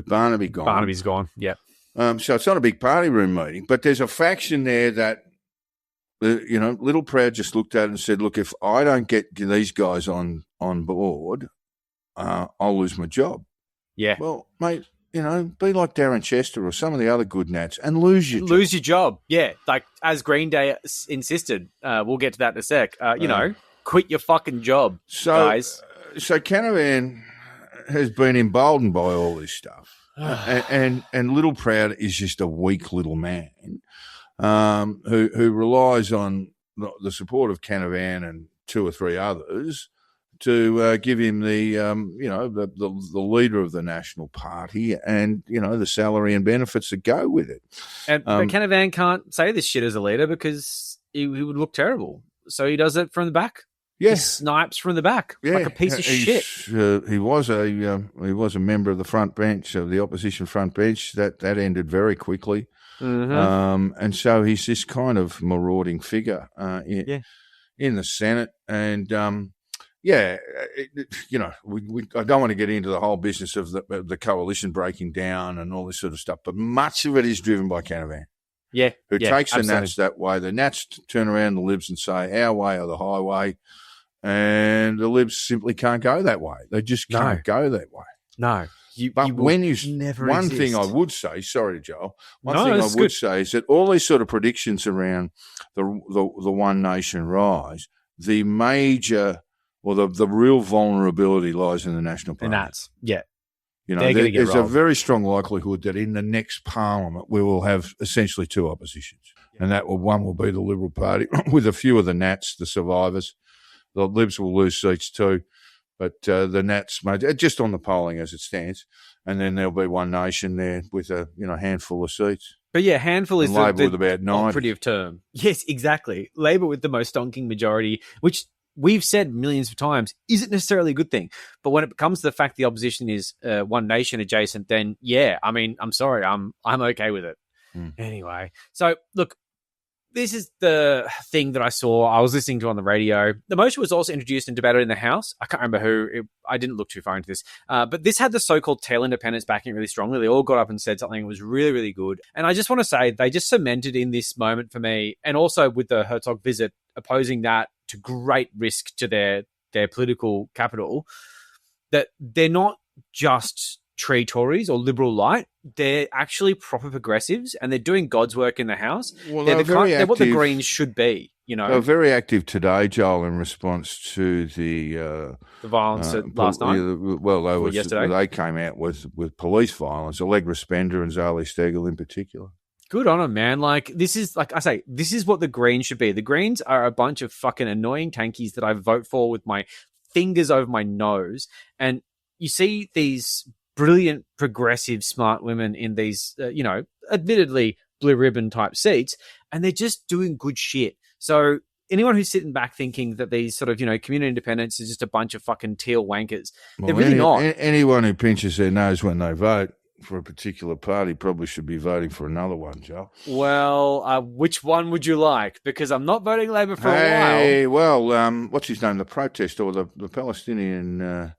Barnaby gone. Barnaby's gone, yeah. So it's not a big party room meeting, but there's a faction there that, Little Proud just looked at it and said, look, if I don't get these guys on board, I'll lose my job. Yeah. Well, mate, be like Darren Chester or some of the other good nats and lose your job. Lose your job, yeah. Like, as Green Day insisted, we'll get to that in a sec, quit your fucking job, guys. So Canavan has been emboldened by all this stuff. and Little Proud is just a weak little man who relies on the support of Canavan and 2 or 3 others to give him the leader of the National Party and, the salary and benefits that go with it. And but Canavan can't say this shit as a leader because he would look terrible. So he does it from the back. Yeah. He snipes from the back like a piece of shit. He was a member of the front bench, of the opposition front bench. That ended very quickly. Mm-hmm. And so he's this kind of marauding figure in the Senate. And, I don't want to get into the whole business of the coalition breaking down and all this sort of stuff, but much of it is driven by Canavan. Yeah. Who takes absolutely. the Nats that way. The Nats turn around the Libs and say, our way or the highway. And the Libs simply can't go that way. They just can't go that way. No. One thing I would say, sorry, Joel, say is that all these sort of predictions around the One Nation rise, the major or the real vulnerability lies in the National Party. The Nats, yeah. There's a very strong likelihood that in the next parliament we will have essentially two oppositions. Yeah. And one will be the Liberal Party with a few of the Nats, the survivors. The Libs will lose seats too, but the Nats, just on the polling as it stands, and then there'll be One Nation there with a handful of seats. But yeah, handful is Labor with about 9 operative term. Yes, exactly. Labor with the most stonking majority, which we've said millions of times isn't necessarily a good thing. But when it comes to the fact the opposition is One Nation adjacent, then I'm sorry, I'm okay with it. Anyway, so look. This is the thing that I saw. I was listening to on the radio. The motion was also introduced and debated in the House. I can't remember who. I didn't look too far into this. But this had the so-called tail independents backing really strongly. They all got up and said something that was really, really good. And I just want to say they just cemented in this moment for me, and also with the Herzog visit, opposing that to great risk to their political capital, that they're not just tree Tories or liberal light. They're actually proper progressives, and they're doing God's work in the House. Well, they're what the Greens should be. They're very active today, Joel, in response to the violence last night. Yesterday. They came out with police violence, Allegra Spender and Zali Steggall in particular. Good on them, man. This is what the Greens should be. The Greens are a bunch of fucking annoying tankies that I vote for with my fingers over my nose. And you see these brilliant, progressive, smart women in these, admittedly blue ribbon type seats, and they're just doing good shit. So anyone who's sitting back thinking that these sort of, community independents is just a bunch of fucking teal wankers, they're really not. Anyone who pinches their nose when they vote for a particular party probably should be voting for another one, Joe. Well, which one would you like? Because I'm not voting Labor for a while. Well, what's his name? The protest or the Palestinian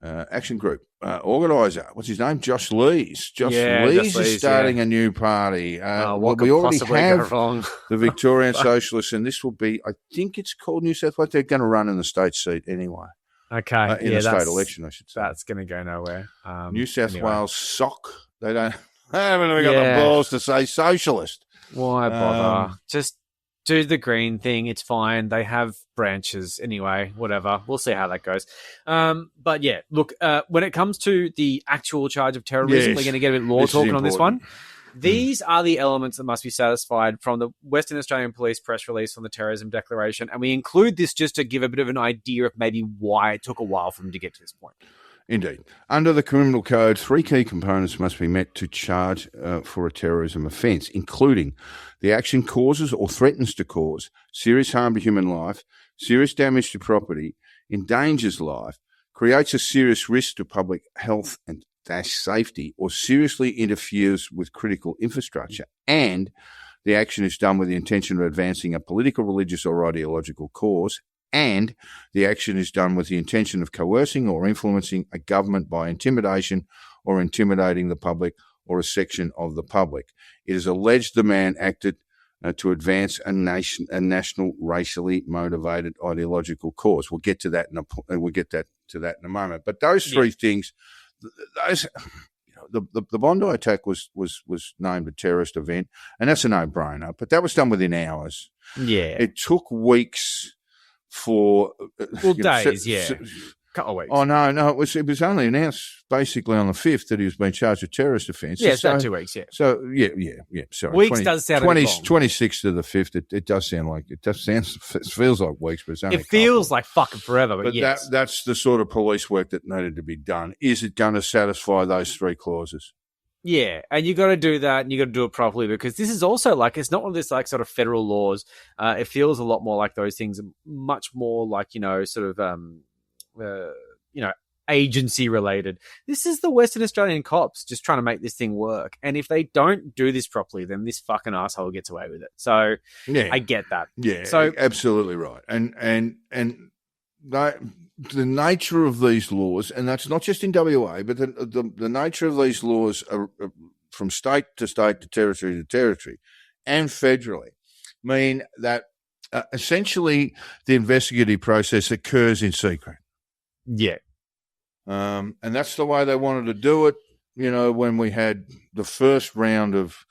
Action Group organizer. What's his name? Josh Lees. Josh Lees is starting a new party. We already have wrong? the Victorian Socialists, and this will be, I think it's called New South Wales. They're going to run in the state seat anyway. Okay. In the state election, I should say. That's going to go nowhere. New South Wales SOC. They haven't even got the balls to say socialist. Why bother? Just do the green thing. It's fine. They have branches anyway. Whatever. We'll see how that goes. But yeah, look, when it comes to the actual charge of terrorism, we're going to get a bit law talking on this one. These are the elements that must be satisfied from the Western Australian Police press release on the terrorism declaration. And we include this just to give a bit of an idea of maybe why it took a while for them to get to this point. Indeed. Under the Criminal Code, 3 key components must be met to charge for a terrorism offence, including the action causes or threatens to cause serious harm to human life, serious damage to property, endangers life, creates a serious risk to public health and safety, or seriously interferes with critical infrastructure, and the action is done with the intention of advancing a political, religious, or ideological cause, and the action is done with the intention of coercing or influencing a government by intimidation or intimidating the public or a section of the public. It is alleged the man acted to advance a national racially motivated ideological cause. We'll get to that in a moment. But those three things, the Bondi attack was named a terrorist event, and that's a no-brainer. But that was done within hours. Yeah, it took weeks for days. Couple of weeks. Oh, no, it was only announced basically on the 5th that he was being charged with terrorist offence. Yeah, it's about 2 weeks, yeah. So, yeah, sorry. Weeks does sound a bit long. 26th to the 5th, it does sound like, it feels like weeks, but it's only It feels like fucking forever, but yes. That's the sort of police work that needed to be done. Is it going to satisfy those three clauses? Yeah, and you got to do that, and you got to do it properly, because this is also like, it's not one of this like sort of federal laws. It feels a lot more like those things, much more like, sort of, agency related. This is the Western Australian cops just trying to make this thing work. And if they don't do this properly, then this fucking asshole gets away with it. So yeah, I get that. Yeah, so absolutely right. And the nature of these laws, and that's not just in WA, but the nature of these laws are from state to state to territory and federally, mean that essentially the investigative process occurs in secret. Yeah. And that's the way they wanted to do it. When we had the first round of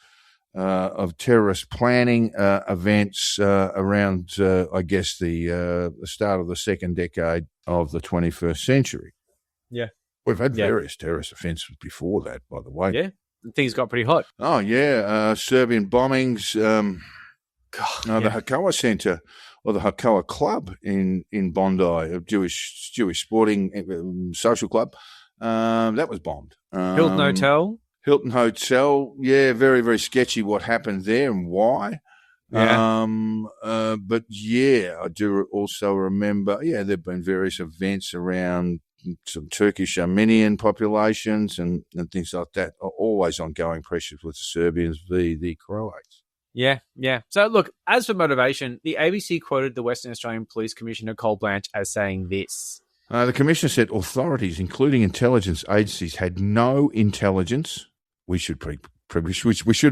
terrorist planning events around, I guess, the start of the second decade of the 21st century. Yeah. We've had various terrorist offences before that, by the way. Yeah. Things got pretty hot. Oh, yeah. Serbian bombings. The Hakoah Centre, or the Hakoah Club in Bondi, a Jewish sporting social club, that was bombed. Hilton Hotel, yeah, very, very sketchy what happened there and why. Yeah. But yeah, I do also remember, there have been various events around some Turkish Armenian populations and things like that. Always ongoing pressures with the Serbians v. the Croats. Yeah. So, look, as for motivation, the ABC quoted the Western Australian Police Commissioner Cole Blanche as saying this. The Commissioner said authorities, including intelligence agencies, had no intelligence. We shouldn't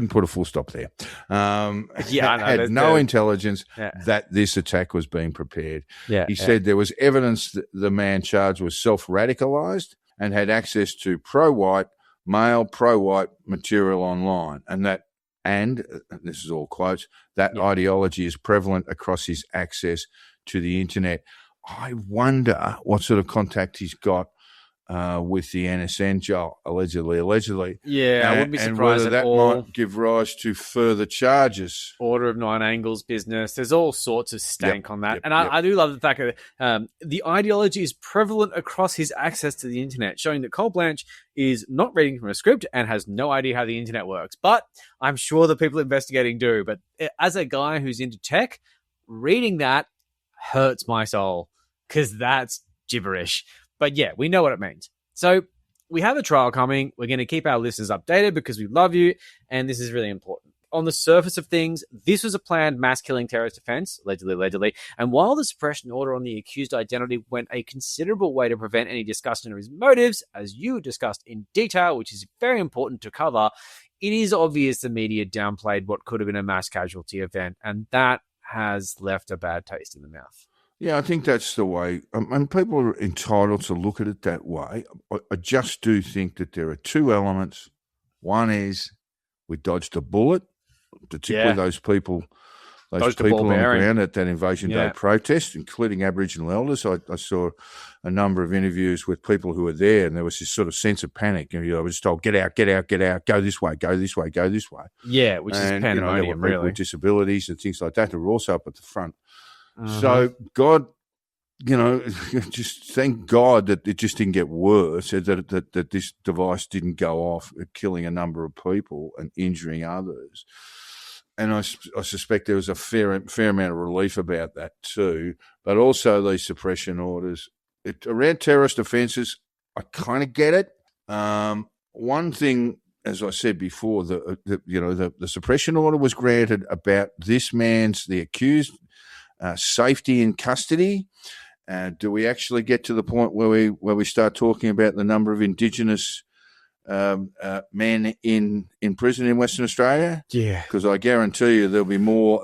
put a full stop there. I know. Had no intelligence that this attack was being prepared. Yeah, he said there was evidence that the man charged was self-radicalised and had access to pro-white material online, and this is all quotes, that ideology is prevalent across his access to the internet. I wonder what sort of contact he's got with the NSN job, allegedly. Yeah, I wouldn't be surprised at all. That might give rise to further charges. Order of Nine Angles business. There's all sorts of stank on that. I do love the fact that the ideology is prevalent across his access to the internet, showing that Cole Blanche is not reading from a script and has no idea how the internet works. But I'm sure the people investigating do. But as a guy who's into tech, reading that hurts my soul because that's gibberish. But yeah, we know what it means. So we have a trial coming. We're going to keep our listeners updated because we love you, and this is really important. On the surface of things, this was a planned mass-killing terrorist offense, allegedly. And while the suppression order on the accused identity went a considerable way to prevent any discussion of his motives, as you discussed in detail, which is very important to cover, it is obvious the media downplayed what could have been a mass casualty event, and that has left a bad taste in the mouth. Yeah, I think that's the way, and people are entitled to look at it that way. I just do think that there are two elements. One is we dodged a bullet, particularly those people on the ground at that Invasion Day protest, including Aboriginal elders. I saw a number of interviews with people who were there, and there was this sort of sense of panic. I was just told, get out, go this way. Yeah, which is pandemonium, people with disabilities and things like that who were also up at the front. So God, just thank God that it just didn't get worse, that this device didn't go off, killing a number of people and injuring others. And I suspect there was a fair amount of relief about that too. But also these suppression orders around terrorist offences, I kind of get it. One thing, as I said before, the suppression order was granted about this man's, the accused, safety in custody. Do we actually get to the point where we start talking about the number of Indigenous men in prison in Western Australia? Yeah, because I guarantee you there'll be more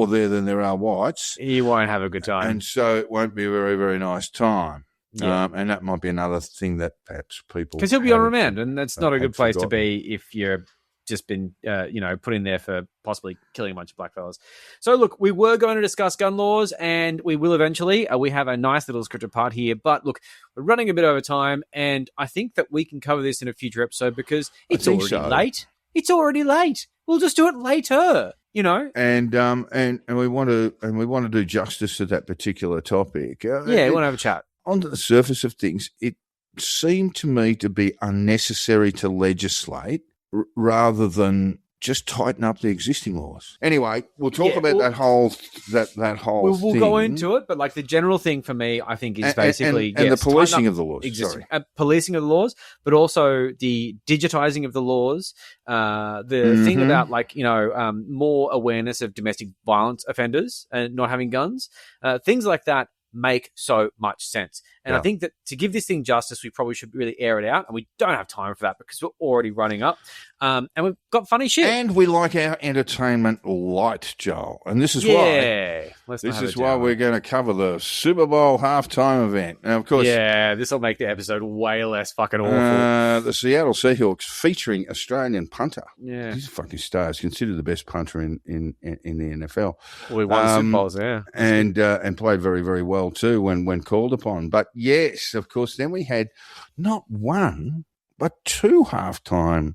there than there are whites. You won't have a good time, and so it won't be a very, very nice time. Yeah. And that might be another thing that perhaps people, because he'll be on remand, and that's not a good place to be if you're just been, put in there for possibly killing a bunch of blackfellas. So, look, we were going to discuss gun laws, and we will eventually. We have a nice little scripted part here, but look, we're running a bit over time, and I think that we can cover this in a future episode because it's already late. It's already late. We'll just do it later. And we want to do justice to that particular topic. We want to have a chat. On the surface of things, it seemed to me to be unnecessary to legislate rather than just tighten up the existing laws. Anyway, we'll talk about that whole We'll thing. Go into it, but like the general thing for me, I think is basically and the policing of the laws. Policing of the laws, but also the digitizing of the laws. The thing about more awareness of domestic violence offenders and not having guns, things like that make so much sense. And I think that to give this thing justice, we probably should really air it out, and we don't have time for that because we're already running up. And we've got funny shit. And we like our entertainment light, Joel. And this is why. This is why we're going to cover the Super Bowl halftime event. And of course, this will make the episode way less fucking awful. The Seattle Seahawks featuring Australian punter. Yeah, he's a fucking star. He's considered the best punter in the NFL. We won Super Bowls, and played very, very well too when called upon. But yes, of course, then we had not one but two halftime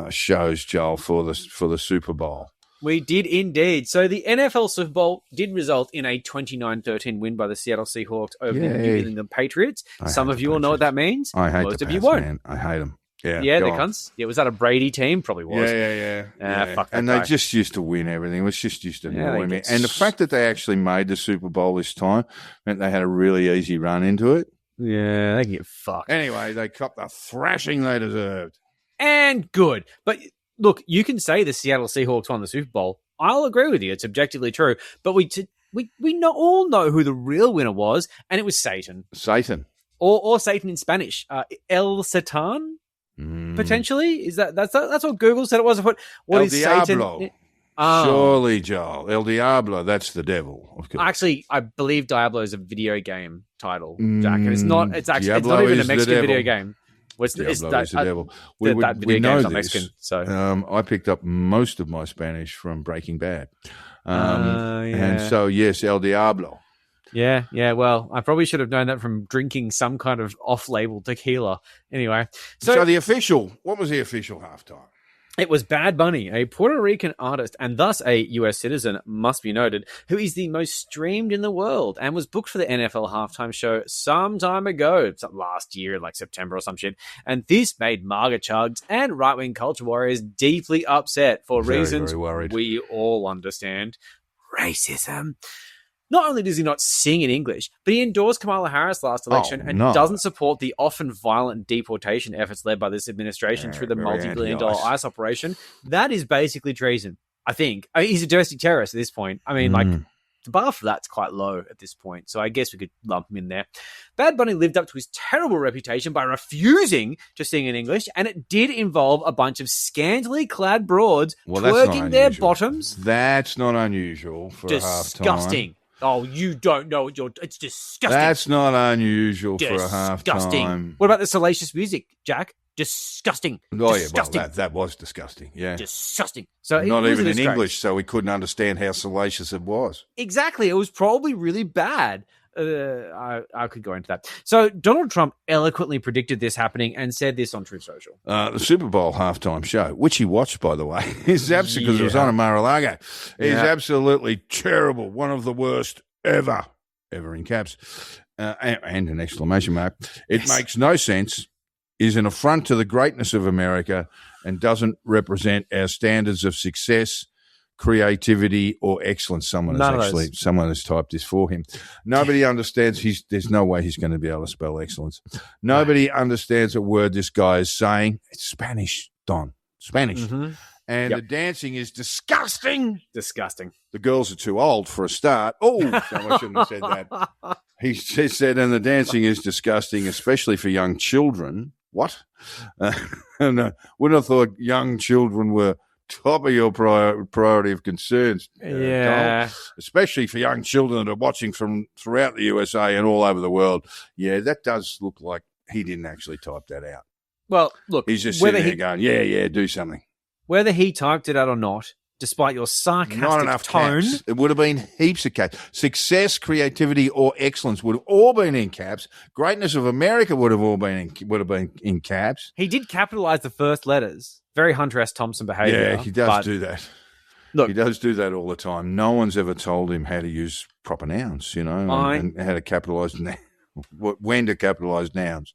shows, Joel, for the Super Bowl. We did indeed. So the NFL Super Bowl did result in a 29-13 win by the Seattle Seahawks over the New England Patriots. Some of you will know what that means. I hate most the of you Pats, won't. Man. I hate them. Yeah, they're cunts. Yeah, was that a Brady team? Probably was. Yeah. Fuck that and guy. they just used to win everything. It was just used to annoy me. And the fact that they actually made the Super Bowl this time meant they had a really easy run into it. Yeah, they can get fucked. Anyway, they copped the thrashing they deserved. And good. But look, you can say the Seattle Seahawks won the Super Bowl. I'll agree with you. It's objectively true. But we all know who the real winner was, and it was Satan. Satan. Or Satan in Spanish. El Satan? Potentially? That's what Google said it was? What El is Diablo. Satan? Surely, Joel. El Diablo, that's the devil. Actually, I believe Diablo is a video game title, Jack. And it's not even a Mexican video game. Diablo is the devil. We know this. Mexican, so. I picked up most of my Spanish from Breaking Bad. And so, yes, El Diablo. Yeah. Well, I probably should have known that from drinking some kind of off-label tequila. Anyway. So what was the official halftime? It was Bad Bunny, a Puerto Rican artist and thus a US citizen, must be noted, who is the most streamed in the world and was booked for the NFL halftime show some time ago, last year, like September or some shit. And this made MAGA chugs and right-wing culture warriors deeply upset for reasons very worried. We all understand. Racism. Not only does he not sing in English, but he endorsed Kamala Harris last election and doesn't support the often violent deportation efforts led by this administration through the multi-billion-dollar ICE operation. That is basically treason, I think. He's a domestic terrorist at this point. I mean, the bar for that's quite low at this point, so I guess we could lump him in there. Bad Bunny lived up to his terrible reputation by refusing to sing in English, and it did involve a bunch of scantily clad broads twerking their bottoms. That's not unusual for a halftime. Disgusting. Oh, you don't know what it's disgusting. That's not unusual for a halftime. What about the salacious music, Jack? Disgusting. Oh, disgusting. Yeah, well, that was disgusting. Yeah. Disgusting. So not even in English, so we couldn't understand how salacious it was. Exactly. It was probably really bad. I could go into that. So Donald Trump eloquently predicted this happening and said this on Truth Social. The Super Bowl halftime show, which he watched, by the way, is absolutely because it was on at Mar-a-Lago. Is absolutely terrible. One of the worst ever in caps, and an exclamation mark. It makes no sense. Is an affront to the greatness of America and doesn't represent our standards of success, creativity, or excellence. Someone has typed this for him. Nobody understands there's no way he's going to be able to spell excellence. Nobody understands a word this guy is saying. It's Spanish, Don. Spanish. Mm-hmm. And the dancing is disgusting. Disgusting. The girls are too old for a start. Oh, someone shouldn't have said that. He said, and the dancing is disgusting, especially for young children. What? And wouldn't have thought young children were top of your priority of concerns. Yeah. Especially for young children that are watching from throughout the USA and all over the world. Yeah, that does look like he didn't actually type that out. Well, look. He's just sitting there going, yeah, do something. whether he typed it out or not, despite your sarcastic Not enough tone. caps. It would have been heaps of caps. Success, creativity, or excellence would have all been in caps. Greatness of America would have been in caps. He did capitalize the first letters. Very Hunter S. Thompson behavior. Yeah, he does do that. Look, he does do that all the time. No one's ever told him how to use proper nouns, and how to capitalize when to capitalize nouns.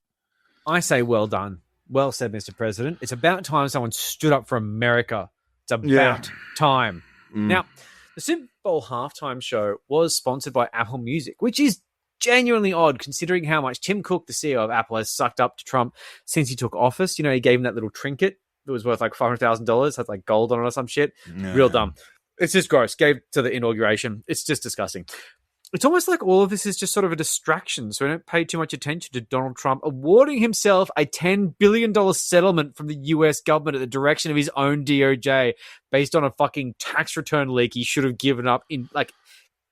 I say well done. Well said, Mr. President. It's about time someone stood up for America. It's about time. Now, the Super Bowl halftime show was sponsored by Apple Music, which is genuinely odd considering how much Tim Cook, the CEO of Apple, has sucked up to Trump since he took office. He gave him that little trinket that was worth like $500,000, had like gold on it or some shit. Yeah. Real dumb. It's just gross. Gave to the inauguration. It's just disgusting. It's almost like all of this is just sort of a distraction, so we don't pay too much attention to Donald Trump awarding himself a $10 billion settlement from the US government at the direction of his own DOJ based on a fucking tax return leak he should have given up in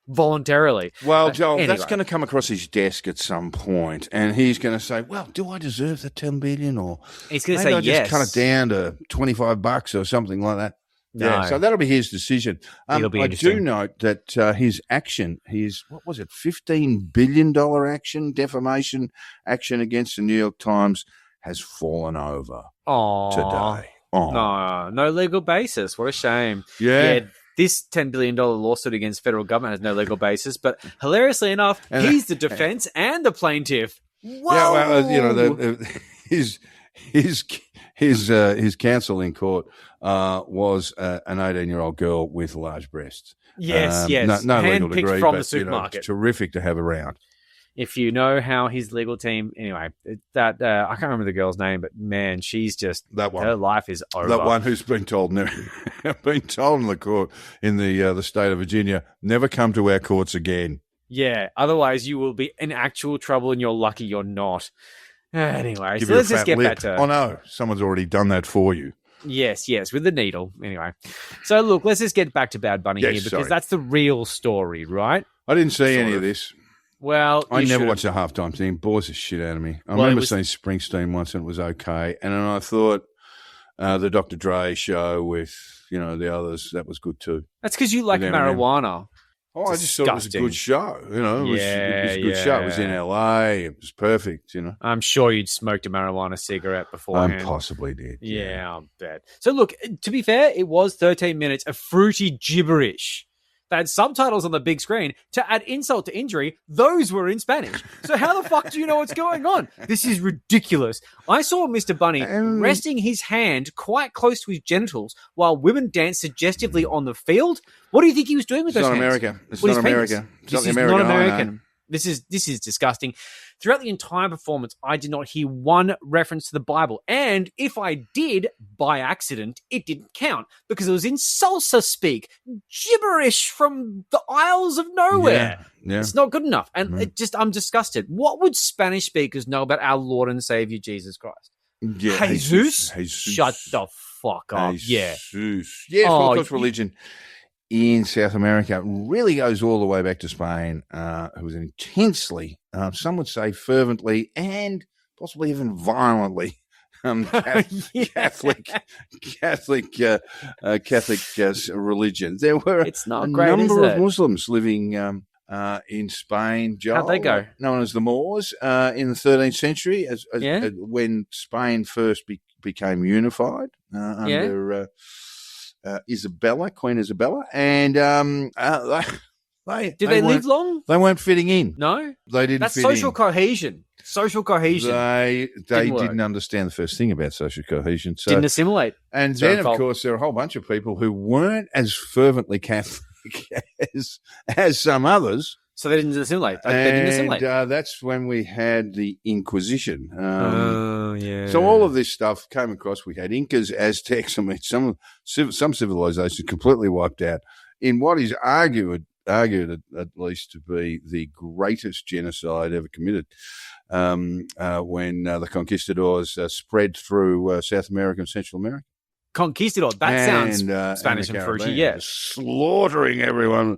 voluntarily. Well, Joel, anyway. That's going to come across his desk at some point, and he's going to say, well, do I deserve the $10 billion? Or he's going to maybe say I yes. just cut it down to $25 or something like that. No. Yeah, so that'll be his decision. It'll be I interesting. do note that his action, what was it, $15 billion defamation action against the New York Times has fallen over today. Oh. No legal basis. What a shame. Yeah. This $10 billion lawsuit against federal government has no legal basis, but hilariously enough, he's the defense and the plaintiff. Whoa! Yeah, well, his counsel in court was an 18-year-old girl with large breasts. Yes. No legal Handpicked degree, from but the supermarket. Terrific to have around. If you know how his legal team, anyway, that I can't remember the girl's name, but man, she's just that one. Her life is over. That one who's been told in the court in the state of Virginia, never come to our courts again. Yeah, otherwise you will be in actual trouble, and you're lucky you're not. Anyway, Give so you let's a just fat get lip. back to. Oh no, someone's already done that for you. Yes, with the needle. Anyway, so look, let's just get back to Bad Bunny here because that's the real story, right? I didn't see any of this. Well, I never watched the halftime thing. It bores the shit out of me. I remember seeing Springsteen once and it was okay. And then I thought the Dr. Dre show with, the others, that was good too. That's because you like marijuana. Oh, I just thought it was a good show. It was a good show. It was in LA. It was perfect, I'm sure you'd smoked a marijuana cigarette beforehand. I possibly did. Yeah, I'll bet. So look, to be fair, it was 13 minutes of fruity gibberish. They had subtitles on the big screen. To add insult to injury, those were in Spanish. So how the fuck do you know what's going on? This is ridiculous. I saw Mr. Bunny resting his hand quite close to his genitals while women danced suggestively on the field. What do you think he was doing with those hands? It's not America. It's not American. This is disgusting. Throughout the entire performance, I did not hear one reference to the Bible. And if I did, by accident, it didn't count because it was in salsa speak, gibberish from the Isles of Nowhere. Yeah. It's not good enough. And I'm disgusted. What would Spanish speakers know about our Lord and Savior, Jesus Christ? Yeah, Jesus? Shut the fuck up. Jesus. Yeah, of religion in South America really goes all the way back to Spain. It was intensely, some would say fervently and possibly even violently Catholic religion. There were a number of Muslims living in Spain. Joel, how'd they go? Known as the Moors in the 13th century, as when Spain first became unified under Queen Isabella, and did they live long? They weren't fitting in. No, they didn't. That's fit social in. cohesion. Social cohesion. They didn't understand the first thing about social cohesion. So, didn't assimilate. And then, of course, there are a whole bunch of people who weren't as fervently Catholic as some others. So they didn't assimilate. And that's when we had the Inquisition. Yeah. So all of this stuff came across. We had Incas, Aztecs. I mean, some civilizations completely wiped out in what is argued at least to be the greatest genocide ever committed. When the conquistadors spread through South America and Central America. Conquistador. That sounds Spanish and fruity. Yeah, slaughtering everyone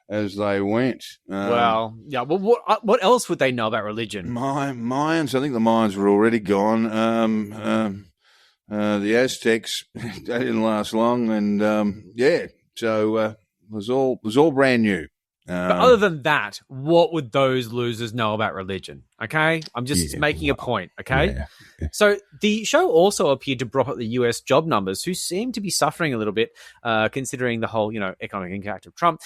as they went. Well, what else would they know about religion? Mayans. I think the Mayans were already gone. The Aztecs, they didn't last long, and so it was all brand new. But other than that, what would those losers know about religion? Okay? I'm just making a point, okay? Yeah. So the show also appeared to prop up the US job numbers, who seem to be suffering a little bit, considering the whole, economic impact of Trump.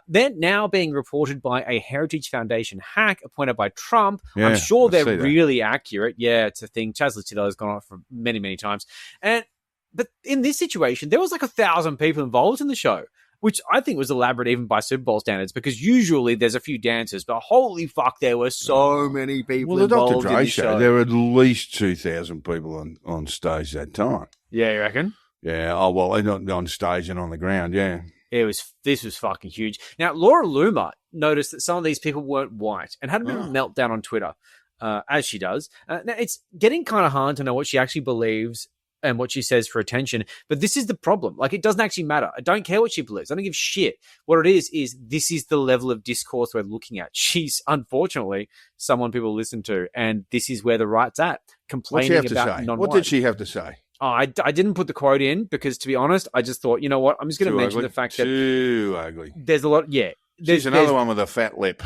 They're now being reported by a Heritage Foundation hack appointed by Trump. Yeah, I'm sure they're I see that. really accurate. Yeah, it's a thing. Chaz Tito has gone on for many, many times. But in this situation, there was like 1,000 people involved in the show, which I think was elaborate even by Superbowl standards, because usually there's a few dancers, but holy fuck, there were so many people Well, the involved Dr. in Dre the show. there were at least 2,000 people on stage that time. Yeah, you reckon? Yeah, oh, well, not on stage and on the ground, yeah. This was fucking huge. Now, Laura Loomer noticed that some of these people weren't white and had a bit of a meltdown on Twitter, as she does. Now, it's getting kind of hard to know what she actually believes and what she says for attention. But this is the problem. Like, it doesn't actually matter. I don't care what she believes. I don't give shit. What it is this is the level of discourse we're looking at. She's, unfortunately, someone people listen to, and this is where the right's at, complaining about non-white. What did she have to say? Oh, I didn't put the quote in because, to be honest, I just thought, you know what? I'm just going to mention the fact that too ugly. There's a lot. Yeah. There's another one with a fat lip.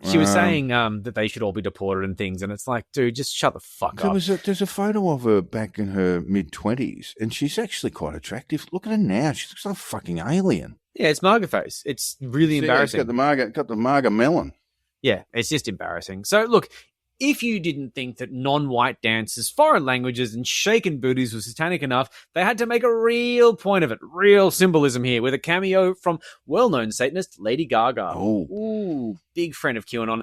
She was saying that they should all be deported and things, and it's like, dude, just shut the fuck up. There's a photo of her back in her mid-20s, and she's actually quite attractive. Look at her now. She looks like a fucking alien. Yeah, it's Marga face. It's really embarrassing. It's got the Marga melon. Yeah, it's just embarrassing. So, look, if you didn't think that non-white dances, foreign languages, and shaken booties was satanic enough, they had to make a real point of it. Real symbolism here with a cameo from well-known Satanist Lady Gaga. Oh. Ooh, big friend of QAnon,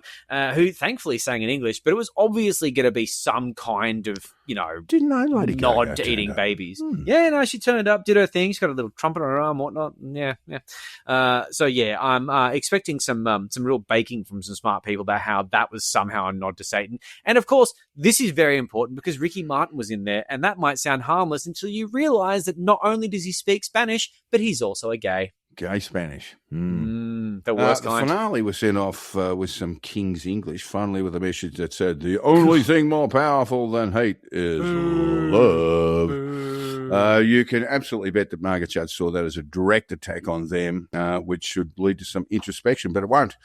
who thankfully sang in English, but it was obviously going to be some kind of, Didn't know Lady Gaga nod to eating up. babies. Yeah, no, she turned up, did her thing. She's got a little trumpet on her arm, whatnot. Yeah. So yeah, I'm expecting some real baking from some smart people about how that was somehow a nod to Satan. And of course, this is very important because Ricky Martin was in there, and that might sound harmless until you realize that not only does he speak Spanish, but he's also a gay. Gay Spanish. The worst The kind. finale was sent off with some King's English, finally with a message that said, the only thing more powerful than hate is love. You can absolutely bet that Margaret Judd saw that as a direct attack on them, which should lead to some introspection, but it won't.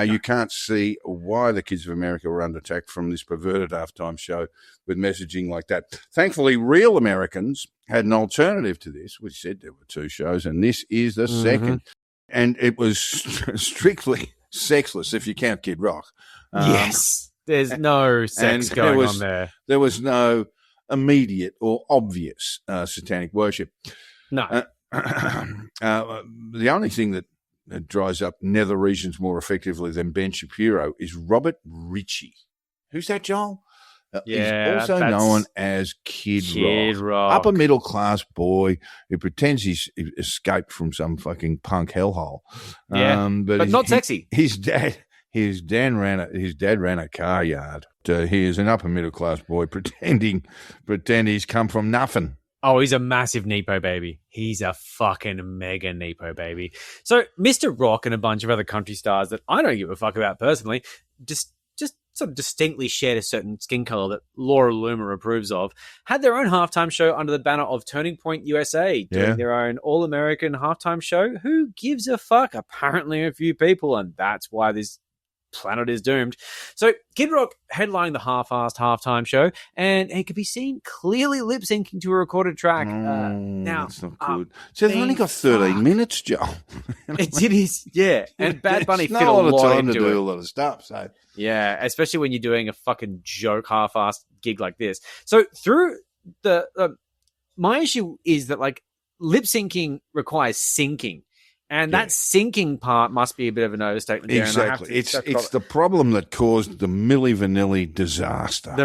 You can't see why the kids of America were under attack from this perverted halftime show with messaging like that. Thankfully, real Americans had an alternative to this, which said there were two shows, and this is the second. And it was strictly sexless, if you count Kid Rock. Yes. There's no sex going on there. There was no immediate or obvious satanic worship. No. The only thing that dries up nether regions more effectively than Ben Shapiro is Robert Ritchie. Who's that, Joel? Yeah, he's also that's known as Kid Rock. Upper middle class boy who pretends he's escaped from some fucking punk hellhole. Yeah, but not sexy. His dad ran a car yard. He is an upper middle class boy pretend he's come from nothing. Oh, he's a massive Nepo baby. He's a fucking mega Nepo baby. So Mr. Rock and a bunch of other country stars that I don't give a fuck about personally just sort of distinctly shared a certain skin color that Laura Loomer approves of, had their own halftime show under the banner of Turning Point USA, doing their own all-American halftime show. Who gives a fuck? Apparently a few people, and that's why this planet is doomed. So Kid Rock headlining the half-assed halftime show, and he could be seen clearly lip-syncing to a recorded track. Now, that's not good. So they've only got 13 minutes, Joel. It is, yeah. And Bad Bunny fit not a a lot of lot time to into do it. a lot of stuff. So Yeah, especially when you're doing a fucking joke half-assed gig like this. So through the my issue is that like lip-syncing requires syncing. And that syncing part must be a bit of an overstatement there. Exactly. It's the problem that caused the Milli Vanilli disaster.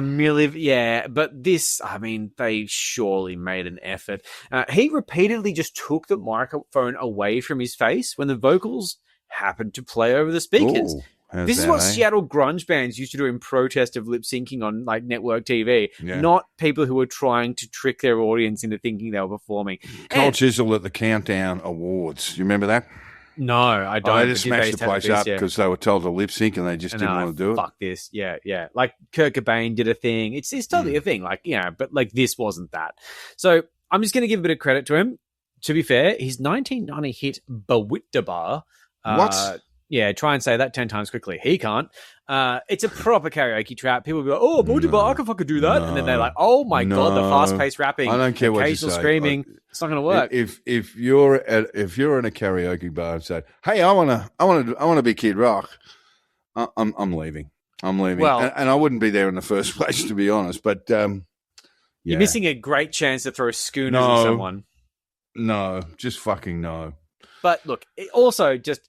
But this, I mean, they surely made an effort. He repeatedly just took the microphone away from his face when the vocals happened to play over the speakers. Ooh, this is what Seattle grunge bands used to do in protest of lip syncing on like network TV, not people who were trying to trick their audience into thinking they were performing. Cole Chisel at the Countdown Awards. You remember that? No, I don't. They But just did smashed they the tell place this? up Yeah. because they were told to lip sync and they just And didn't they're want to do it. Fuck this. Yeah, yeah. Like Kurt Cobain did a thing. It's totally a thing. Like, but like this wasn't that. So I'm just going to give a bit of credit to him. To be fair, his 1990 hit Bawitdabar. What? Yeah, try and say that 10 times quickly. He can't. It's a proper karaoke trap. People will be like, oh, Bawitdabar, I can fucking do that. And then they're like, oh my God, the fast-paced rapping. I don't care what you occasional say. screaming. It's not going to work. If you're in a karaoke bar and say, "Hey, I want to be Kid Rock," I'm leaving. I'm leaving. Well- and I wouldn't be there in the first place, to be honest. But You're missing a great chance to throw schooners at someone. No, just fucking no. But look, also just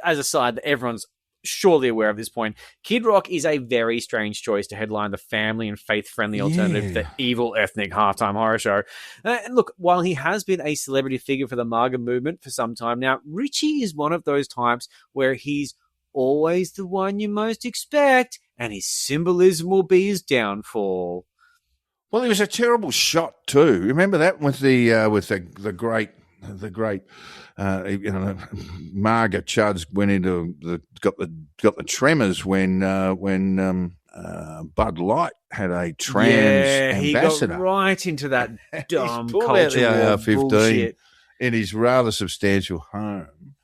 as a side that everyone's surely aware of this point, Kid Rock is a very strange choice to headline the family and faith-friendly alternative to the evil ethnic halftime horror show. And look, while he has been a celebrity figure for the MAGA movement for some time now, Richie is one of those types where he's always the one you most expect, and his symbolism will be his downfall. Well, he was a terrible shot too. Remember that with the great Marga Chuds went into got the tremors when Bud Light had a trans ambassador. He got right into that dumb pulled out the culture AR-15 bullshit. in his rather substantial home,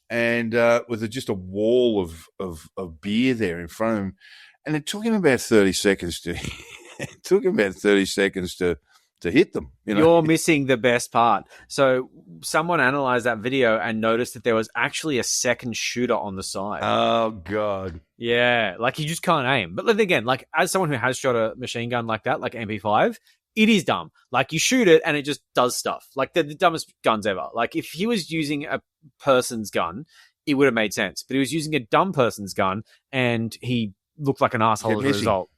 and with just a wall of beer there in front of him, and it took him about 30 seconds to. It took him about 30 seconds to hit them. You're missing the best part. So someone analyzed that video and noticed that there was actually a second shooter on the side. Oh, God. Yeah, like you just can't aim. But then again, like as someone who has shot a machine gun like that, like MP5, it is dumb. Like you shoot it and it just does stuff. Like the dumbest guns ever. Like if he was using a person's gun, it would have made sense. But he was using a dumb person's gun and he looked like an asshole as a result.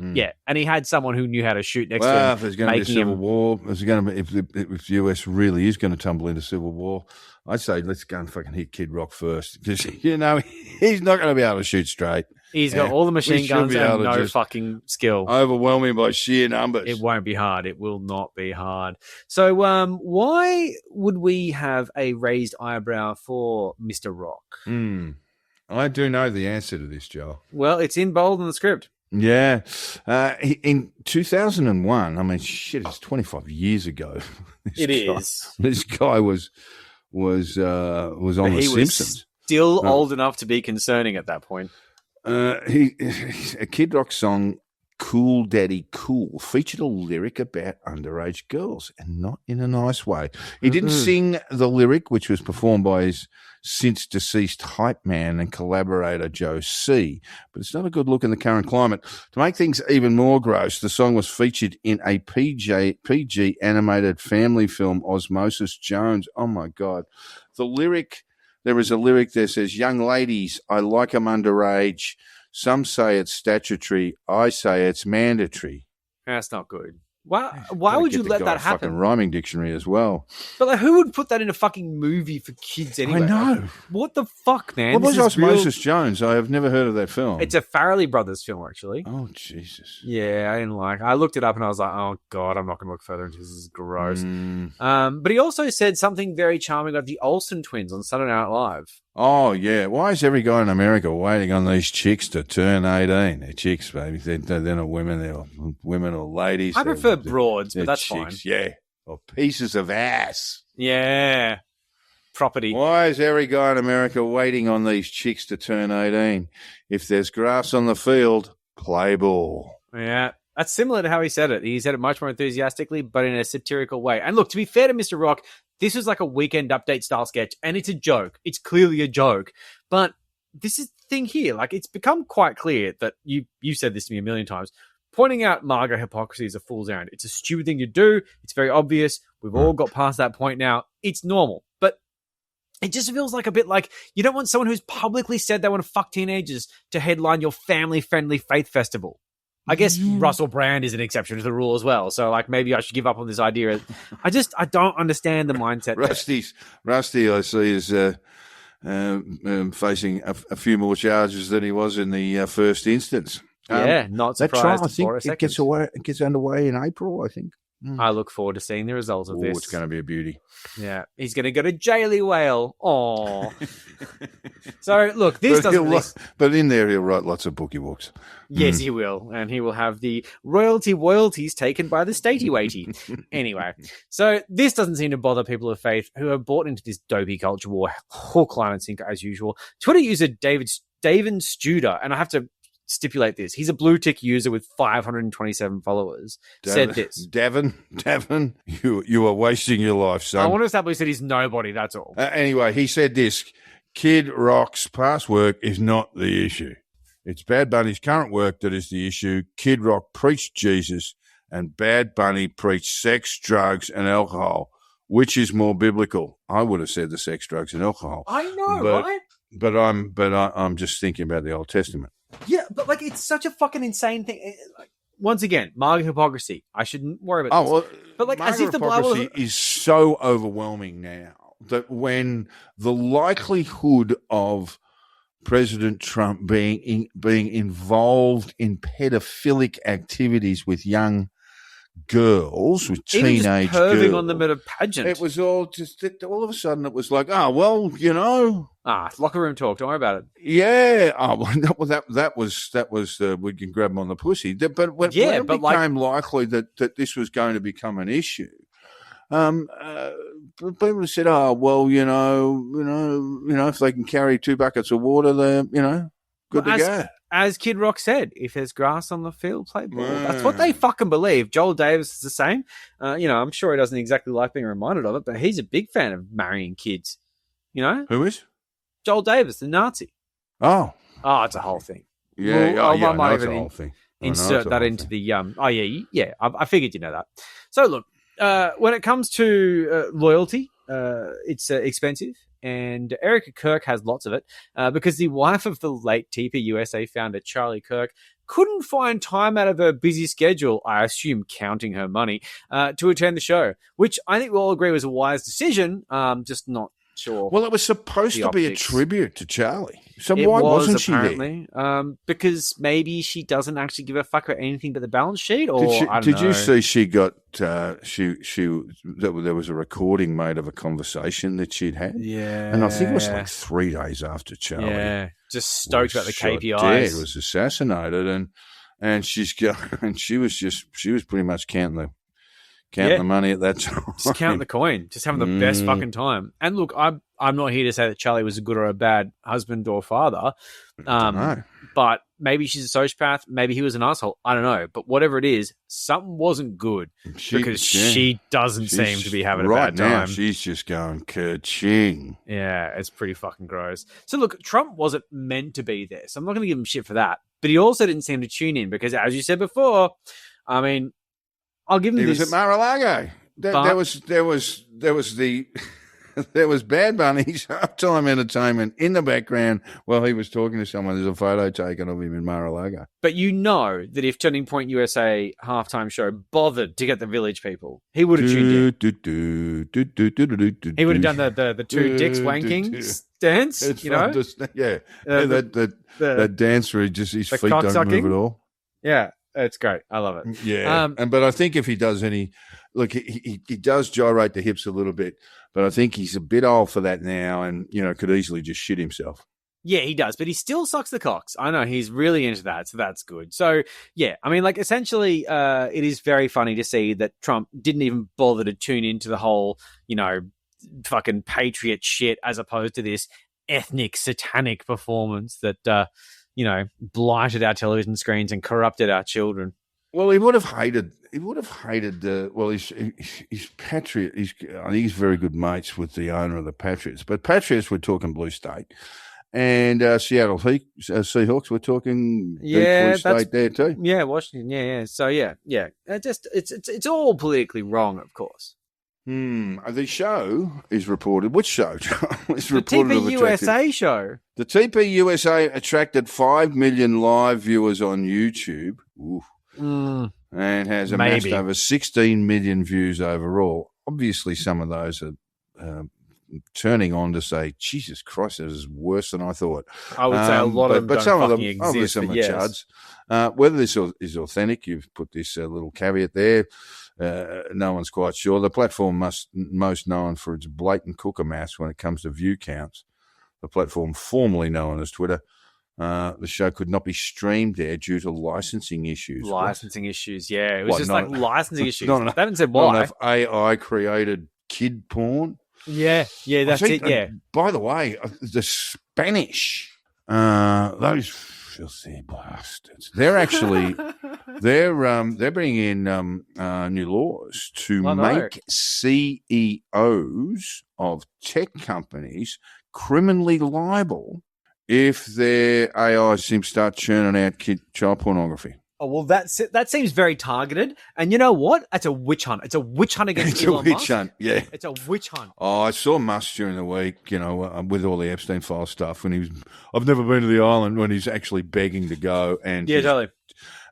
Yeah, and he had someone who knew how to shoot next to him. If there's going to be a civil war, if the US really is going to tumble into civil war, I'd say let's go and fucking hit Kid Rock first because he's not going to be able to shoot straight. He's got all the machine guns and no fucking skill. Overwhelming by sheer numbers. It won't be hard. It will not be hard. So, why would we have a raised eyebrow for Mr. Rock? I do know the answer to this, Joel. Well, it's in bold in the script. Yeah. In 2001, I mean, shit, it's 25 years ago. This guy was on The Simpsons. Still old enough to be concerning at that point. A Kid Rock song, Cool Daddy Cool, featured a lyric about underage girls, and not in a nice way. He didn't sing the lyric, which was performed by his since deceased hype man and collaborator Joe C. But it's not a good look in the current climate. To make things even more gross, the song was featured in a PG animated family film, Osmosis Jones. Oh my God. There is a lyric that says, "Young ladies, I like 'em underage. Some say it's statutory. I say it's mandatory." That's not good. Why would you let that happen? Fucking rhyming dictionary as well. But like, who would put that in a fucking movie for kids anyway? I know. Like, what the fuck, man? What was Osmosis Jones? I have never heard of that film. It's a Farrelly Brothers film, actually. Oh, Jesus. Yeah, I didn't like. I looked it up and I was like, oh God, I'm not going to look further into this. This is gross. But he also said something very charming about the Olsen twins on Saturday Night Live. Oh, yeah. Why is every guy in America waiting on these chicks to turn 18? They're chicks, baby. They're not women. They're women or ladies. I prefer broads, but that's chicks, fine. Yeah. Or pieces of ass. Yeah. Property. Why is every guy in America waiting on these chicks to turn 18? If there's grass on the field, play ball. Yeah. That's similar to how he said it. He said it much more enthusiastically, but in a satirical way. And look, to be fair to Mr. Rock, this was like a Weekend Update style sketch, and it's a joke. It's clearly a joke. But this is the thing here. Like, it's become quite clear that you said this to me a million times. Pointing out MAGA hypocrisy is a fool's errand. It's a stupid thing to do. It's very obvious. We've all got past that point now. It's normal. But it just feels like a bit like you don't want someone who's publicly said they want to fuck teenagers to headline your family-friendly faith festival. I guess Russell Brand is an exception to the rule as well. So, like, maybe I should give up on this idea. I don't understand the mindset. Rusty, I see, is facing a few more charges than he was in the first instance. Not surprised. That trial, I think, it gets underway in April, I think. I look forward to seeing the results of this. It's going to be a beauty. Yeah, he's going to go to Jaily Whale. Oh, so look, this doesn't. But in there, he'll write lots of bookie books. Yes, he will, and he will have the royalties taken by the statey weighty. Anyway, so this doesn't seem to bother people of faith who have bought into this dopey culture war hook, line, and sinker as usual. Twitter user David Studer, and I have to stipulate this. He's a blue tick user with 527 followers. Said this. Davin, you are wasting your life, son. I want to establish that he's nobody, that's all. Anyway, he said this. Kid Rock's past work is not the issue. It's Bad Bunny's current work that is the issue. Kid Rock preached Jesus and Bad Bunny preached sex, drugs, and alcohol. Which is more biblical? I would have said the sex, drugs, and alcohol. I know, right? But I'm just thinking about the Old Testament. Yeah, but like it's such a fucking insane thing. Once again, MAGA hypocrisy. I shouldn't worry about this. Well, but like, as if the Bible is so overwhelming now that when the likelihood of President Trump being involved in pedophilic activities with young girls, with teenage just perving girls, on them at a pageant. It was all just all of a sudden. It was like, locker room talk. Don't worry about it. Yeah. That was we can grab them on the pussy. But when it became likely that this was going to become an issue, people said, if they can carry 2 buckets of water, they're good to go. As Kid Rock said, if there's grass on the field, play ball. That's what they fucking believe. Joel Davis is the same. I'm sure he doesn't exactly like being reminded of it, but he's a big fan of marrying kids. Who is? Joel Davis, the Nazi. Oh, it's a whole thing. Yeah, I might it's even a whole thing. Insert that into the I figured you know that. So look, when it comes to loyalty, it's expensive. And Erica Kirk has lots of it because the wife of the late TP USA founder Charlie Kirk couldn't find time out of her busy schedule, I assume counting her money, to attend the show, which I think we all agree was a wise decision, just not sure. Well, it was supposed to be a tribute to Charlie. So why wasn't she there? Because maybe she doesn't actually give a fuck about anything but the balance sheet, or I don't know. Did you see she got there was a recording made of a conversation that she'd had? Yeah, and I think it was like 3 days after Charlie. Yeah, just stoked about the KPIs. Dead, was assassinated, and she was pretty much counting the money at that time. Just counting the coin, just having the best fucking time. And look, I'm not here to say that Charlie was a good or a bad husband or father. But maybe she's a sociopath. Maybe he was an asshole. I don't know. But whatever it is, something wasn't good because she doesn't seem to be having a bad time. Right now, she's just going ka-ching. Yeah, it's pretty fucking gross. So look, Trump wasn't meant to be there. So I'm not going to give him shit for that. But he also didn't seem to tune in because, as you said before, I mean, I'll give him this. He was at Mar-a-Lago. There was Bad Bunny's halftime entertainment in the background while he was talking to someone. There's a photo taken of him in Mar-a-Lago. But you know that if Turning Point USA halftime show bothered to get the village people, he would have tuned in. He would have done the two dicks wanking dance, It's you know? That dance where his feet don't move at all. Yeah, it's great. I love it. Yeah, but I think if he does he does gyrate the hips a little bit, but I think he's a bit old for that now, and could easily just shit himself. Yeah, he does, but he still sucks the cocks. I know he's really into that, so that's good. So yeah, I mean, like essentially, it is very funny to see that Trump didn't even bother to tune into the whole, fucking patriot shit, as opposed to this ethnic satanic performance that blighted our television screens and corrupted our children. Well, he would have hated. He's Patriot. I think he's very good mates with the owner of the Patriots. But Patriots, we're talking blue state, and Seattle Seahawks, we're talking blue state there too. Yeah, Washington. Yeah. So yeah. It's all politically wrong, of course. The show is reported. Which show? It's reported. The TP USA show. The TP USA attracted 5 million live viewers on YouTube. Oof. And has amassed over 16 million views overall. Obviously, some of those are turning on to say, Jesus Christ, this is worse than I thought. I would say a lot of them but don't some of them, fucking obviously, exist. some But are yes. chuds. Whether this is authentic, you've put this little caveat there. No one's quite sure. The platform most known for its blatant cooker maths when it comes to view counts. The platform formerly known as Twitter. The show could not be streamed there due to licensing issues. Licensing issues, yeah. It was What, just not- like licensing issues. not enough- They haven't said Not why. enough AI created kid porn. Yeah, that's it, yeah. By the way, the Spanish, those filthy bastards, they're actually they're bringing in new laws to I know. make CEOs of tech companies criminally liable if their AI seems to start churning out child pornography. Oh, well, that seems very targeted. And you know what? That's a witch hunt. It's a witch hunt against It's a Elon witch Musk. hunt, yeah. It's a witch hunt. Oh, I saw Musk during the week, with all the Epstein file stuff, when I've never been to the island, when he's actually begging to go, and Yeah, totally.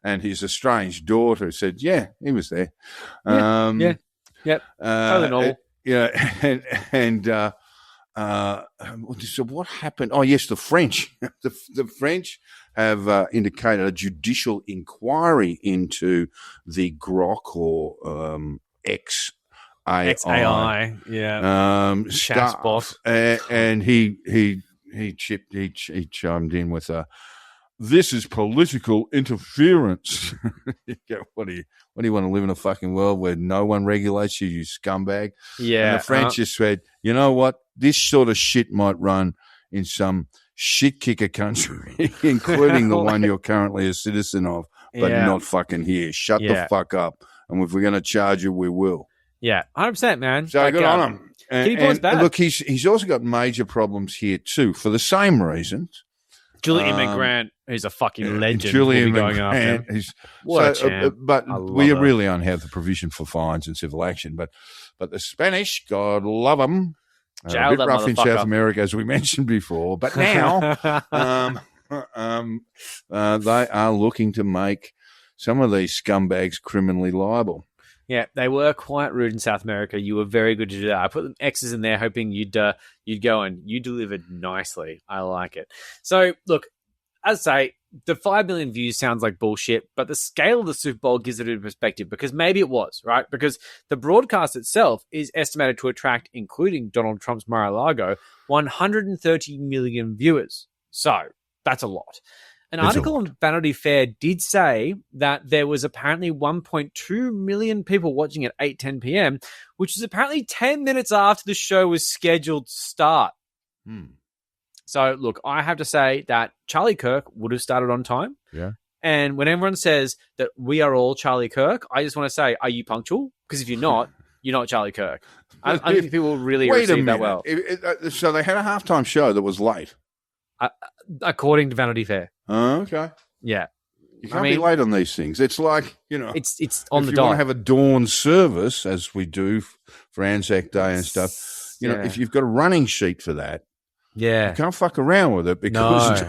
and his estranged daughter said, yeah, he was there. Yeah. Yep. Totally normal. So what happened? Oh, yes, the French. The French have indicated a judicial inquiry into the Grok or XAI. XAI, yeah. Stuff. And he chimed in with this is political interference. You go, what do you want to live in a fucking world where no one regulates you, you scumbag? Yeah. And the French just said, you know what? This sort of shit might run in some shit kicker country, including the one you're currently a citizen of, but not fucking here. Shut the fuck up. And if we're going to charge you, we will. Yeah, 100%, man. So good on him. And bad. Look, he's also got major problems here too, for the same reasons. Julian McGrant, who's a fucking legend. Julian will be going after him. What a champ. But I love we it. really don't have the provision for fines and civil action. But the Spanish, God love them, a Jail bit that rough in motherfucker. South America, as we mentioned before. But now they are looking to make some of these scumbags criminally liable. Yeah, they were quite rude in South America. You were very good to do that. I put them X's in there, hoping you'd go, and you delivered nicely. I like it. So, look, as I say, the 5 million views sounds like bullshit, but the scale of the Super Bowl gives it a perspective, because maybe it was, right? Because the broadcast itself is estimated to attract, including Donald Trump's Mar-a-Lago, 130 million viewers. So, that's a lot. An article on Vanity Fair did say that there was apparently 1.2 million people watching at 8:10 p.m., which is apparently 10 minutes after the show was scheduled to start. So, look, I have to say that Charlie Kirk would have started on time. Yeah. And when everyone says that we are all Charlie Kirk, I just want to say, are you punctual? Because if you're not Charlie Kirk. I don't think people really receive that well. So they had a halftime show that was late. According to Vanity Fair. Oh, okay. Yeah. You can't be late on these things. It's like, it's on the if you dot. want to have a dawn service, as we do for Anzac Day and stuff, if you've got a running sheet for that, you can't fuck around with it, because,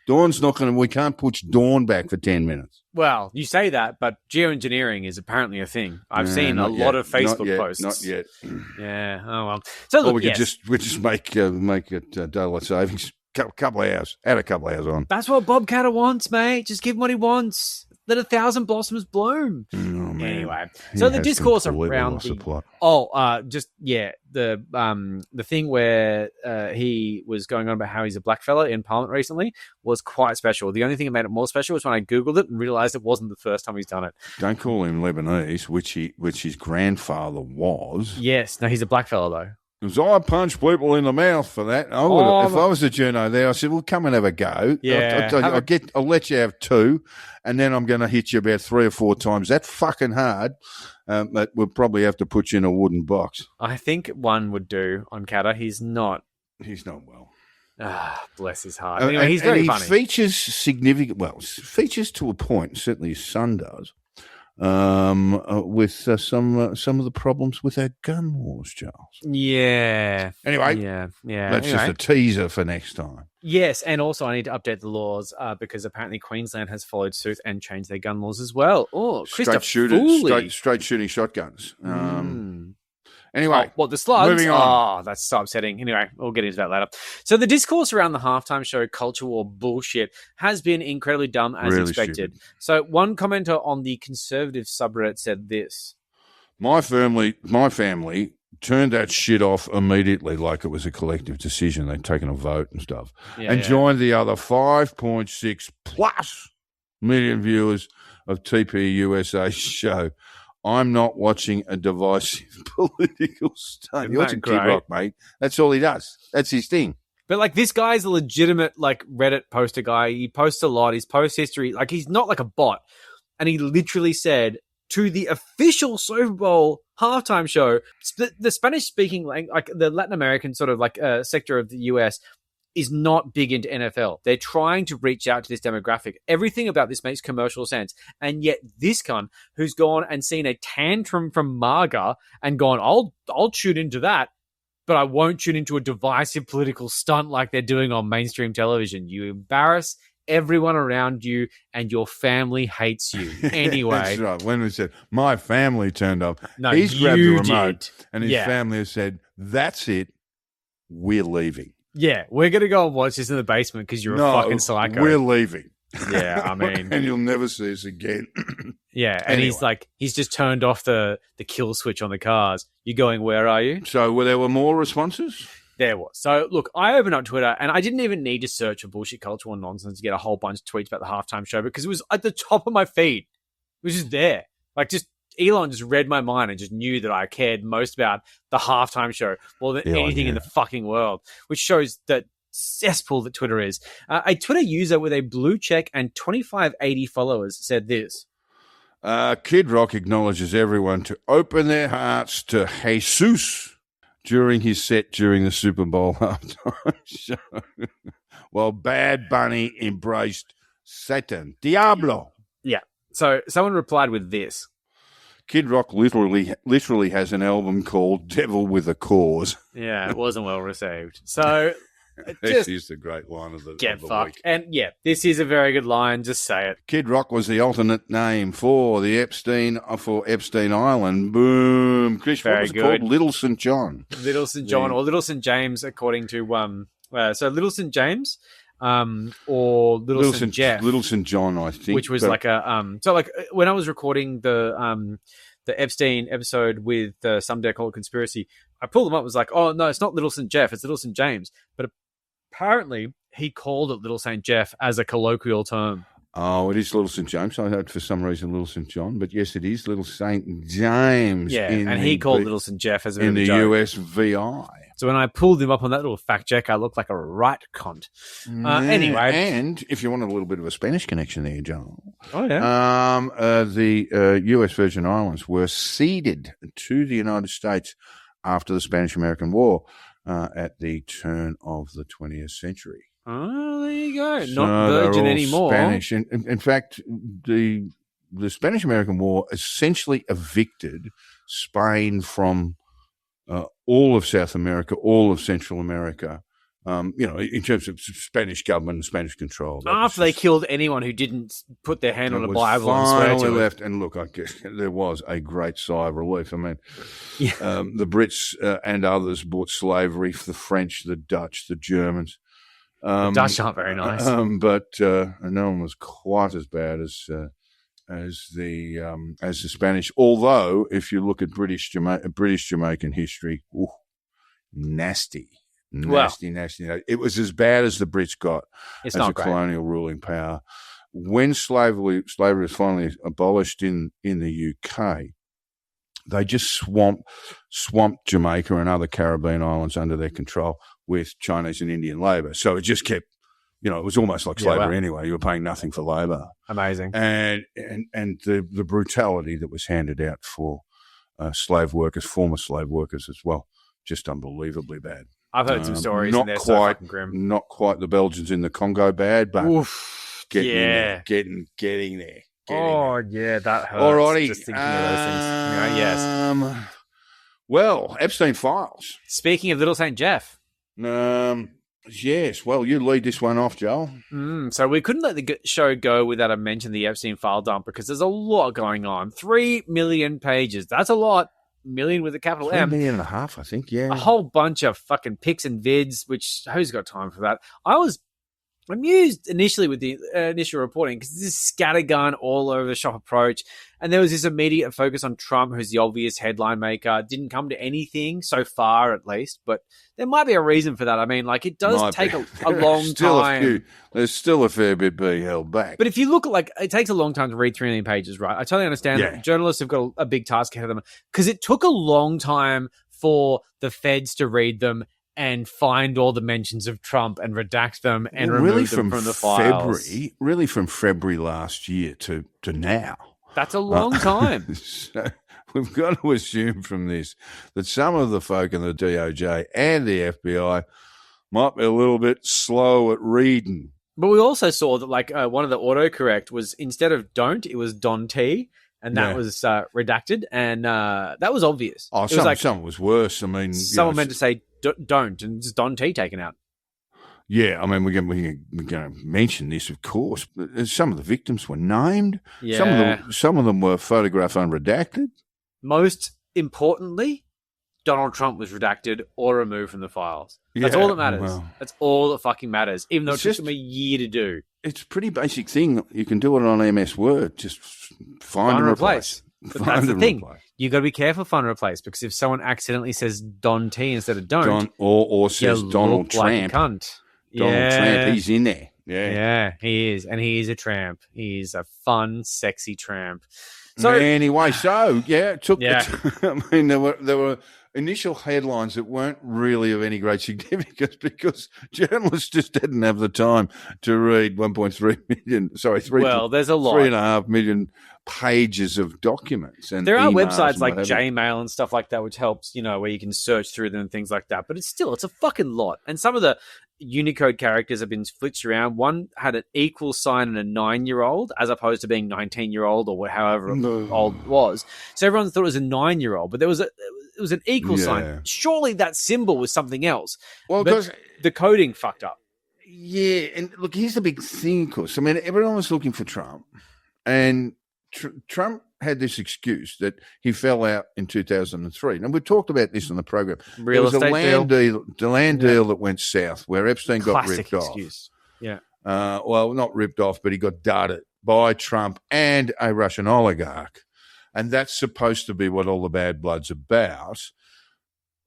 Dawn's not going to, we can't push Dawn back for 10 minutes. Well, you say that, but geoengineering is apparently a thing. I've seen a lot of Facebook posts. Not yet. Yeah. Oh well. So look, or we could just make it daylight savings. Couple of hours. Add a couple of hours on. That's what Bob Catter wants, mate. Just give him what he wants. Let 1,000 blossoms bloom. Oh, man. Anyway, so the discourse around the plot. the thing where he was going on about how he's a black fella in Parliament recently was quite special. The only thing that made it more special was when I Googled it and realised it wasn't the first time he's done it. Don't call him Lebanese, which his grandfather was. Yes, no, he's a black fella though. Because I punch people in the mouth for that. If I was a journo there, I said, well, come and have a go. Yeah. I'll let you have two, and then I'm going to hit you about 3 or 4 times. That's fucking hard. But we'll probably have to put you in a wooden box. I think one would do on Catter. He's not well. Bless his heart. Anyway, he's very funny. Features to a point, certainly his son does, with some of the problems with our gun laws, Charles. Yeah. Anyway, yeah. That's just a teaser for next time. Yes, and also I need to update the laws because apparently Queensland has followed suit and changed their gun laws as well. Oh, straight shooting shotguns. Anyway, what, the slugs? moving on. Oh, that's so upsetting. Anyway, we'll get into that later. So the discourse around the halftime show culture war bullshit has been incredibly dumb as Really expected. stupid. So one commenter on the conservative subreddit said this. My family turned that shit off immediately like it was a collective decision. They'd taken a vote and stuff. Joined the other 5.6 plus million viewers of TP USA's show. I'm not watching a divisive political stunt. You're watching Kid Rock, mate. That's all he does. That's his thing. But like this guy's a legitimate like Reddit poster guy. He posts a lot. His post history, like he's not like a bot. And he literally said to the official Super Bowl halftime show, the Spanish speaking like the Latin American sort of like sector of the US is not big into NFL. They're trying to reach out to this demographic. Everything about this makes commercial sense. And yet this cunt who's gone and seen a tantrum from MAGA and gone, I'll tune into that, but I won't tune into a divisive political stunt like they're doing on mainstream television. You embarrass everyone around you and your family hates you. Anyway. That's right. When we said, my family turned up, No, he's grabbed the you remote did. and his family has said, that's it. We're leaving. Yeah, we're going to go and watch this in the basement because you're a fucking psycho. We're leaving. Yeah, I mean. And you'll never see us again. Yeah, and Anyway. he's just turned off the kill switch on the cars. You going, where are you? So there were more responses? There was. So, look, I opened up Twitter, and I didn't even need to search for bullshit cultural nonsense to get a whole bunch of tweets about the halftime show because it was at the top of my feed. It was just there. Like, just Elon just read my mind and just knew that I cared most about the halftime show more than anything in the fucking world, which shows that cesspool that Twitter is. A Twitter user with a blue check and 2580 followers said this. Kid Rock acknowledges everyone to open their hearts to Jesus during his set during the Super Bowl halftime show, while Bad Bunny embraced Satan. Diablo. Yeah. So someone replied with this. Kid Rock literally has an album called Devil with a Cause. Yeah, it wasn't well received. So This is the great line of the get of the fucked. week. And yeah, this is a very good line. Just say it. Kid Rock was the alternate name for Epstein Island. Boom. Chris, what Very was it good. called? Little St. John. Little St. John or Little St. James, according to so Little St. James, or Little St. Jeff, Little St. John, I think. which was like a so like when I was recording the Epstein episode with Some Dare Call It Conspiracy, I pulled them up. It was like, oh no, it's not Little St. Jeff, it's Little St. James. But apparently, he called it Little St. Jeff as a colloquial term. Oh, it is Little St. James. I heard for some reason Little St. John, but yes, it is Little St. James. Yeah, and he called Little St. Jeff as a bit in of a the joke. USVI. So when I pulled him up on that little fact check, I looked like a right cunt. Anyway. And if you want a little bit of a Spanish connection there, Joel. Oh, yeah. The US Virgin Islands were ceded to the United States after the Spanish-American War at the turn of the 20th century. Oh, there you go. So Not they're virgin all anymore. Spanish. In fact, the Spanish-American War essentially evicted Spain from all of South America, all of Central America, in terms of Spanish government and Spanish control. After they killed anyone who didn't put their hand on a was Bible and swear finally to it. left. And look, I guess there was a great sigh of relief. I mean, Yeah. the Brits and others bought slavery for the French, the Dutch, the Germans. The Dutch aren't very nice. But no one was quite as bad as the Spanish. Although, if you look at British Jamaican history, nasty. It was as bad as the Brits got It's as not a great. colonial ruling power. When slavery was finally abolished in the UK, they just swamped Jamaica and other Caribbean islands under their control with Chinese and Indian labour. So it just kept, it was almost like slavery anyway. You were paying nothing for labour. Amazing. And the brutality that was handed out for slave workers, former slave workers as well, just unbelievably bad. I've heard some stories and they're so fucking grim. Not quite the Belgians in the Congo bad, but Oof. getting in Yeah. there, getting there. Oh, yeah, that hurts. Alrighty. Just thinking of those things. Anyway, yes. Well, Epstein files. Speaking of Little St. Jeff. Yes. Well, you lead this one off, Joel. So we couldn't let the show go without a mention of the Epstein file dump because there's a lot going on. 3 million pages. That's a lot. million with a capital 3 M. million and a half, I think, yeah. A whole bunch of fucking pics and vids, which who's got time for that? I was amused initially with the initial reporting because this is scattergun all over the shop approach, and there was this immediate focus on Trump, who's the obvious headline maker. Didn't come to anything so far, at least, but there might be a reason for that. I mean, like, it does take a long time. There's still a fair bit being held back. But if you look at, like, it takes a long time to read 3 million pages, right? I totally understand that journalists have got a big task ahead of them because it took a long time for the feds to read them and find all the mentions of Trump and redact them and remove them from the files. Really from February last year to now. That's a long time. So we've got to assume from this that some of the folk in the DOJ and the FBI might be a little bit slow at reading. But we also saw that, like, one of the autocorrect was, instead of don't, it was Don T, and that was redacted, and that was obvious. Oh, some was worse. I mean, someone meant to say don't, and just Don T taken out. Yeah, I mean, we're going to mention this, of course. But some of the victims were named. Yeah. Some of them were photographed unredacted. Most importantly, Donald Trump was redacted or removed from the files. That's all that matters. Well, that's all that fucking matters, even though it took them a year to do. It's a pretty basic thing. You can do it on MS Word. Just find and replace. But that's the thing. You got to be careful, find and replace, because if someone accidentally says Don T instead of don't, or says Donald Trump, like a cunt. Donald Trump, he's in there. Yeah, he is, and he is a tramp. He's a fun, sexy tramp. So anyway, it took. I mean, there were initial headlines that weren't really of any great significance because journalists just didn't have the time to read 1.3 million. Sorry, there's a lot, 3.5 million pages of documents, and there are websites like Gmail and stuff like that, which helps, where you can search through them and things like that. But it's a fucking lot, and some of the Unicode characters have been switched around. One had an equal sign and a 9-year-old, as opposed to being 19-year-old or however old it was. So everyone thought it was a 9-year-old, but it was an equal sign. Surely that symbol was something else. Well, because the coding fucked up. Yeah, and look, here's the big thing, of course. I mean, everyone was looking for Trump, and Trump had this excuse that he fell out in 2003. And we talked about this on the program. There was a land deal that went south where Epstein got ripped excuse. Off. Yeah. Well, not ripped off, but he got darted by Trump and a Russian oligarch. And that's supposed to be what all the bad blood's about.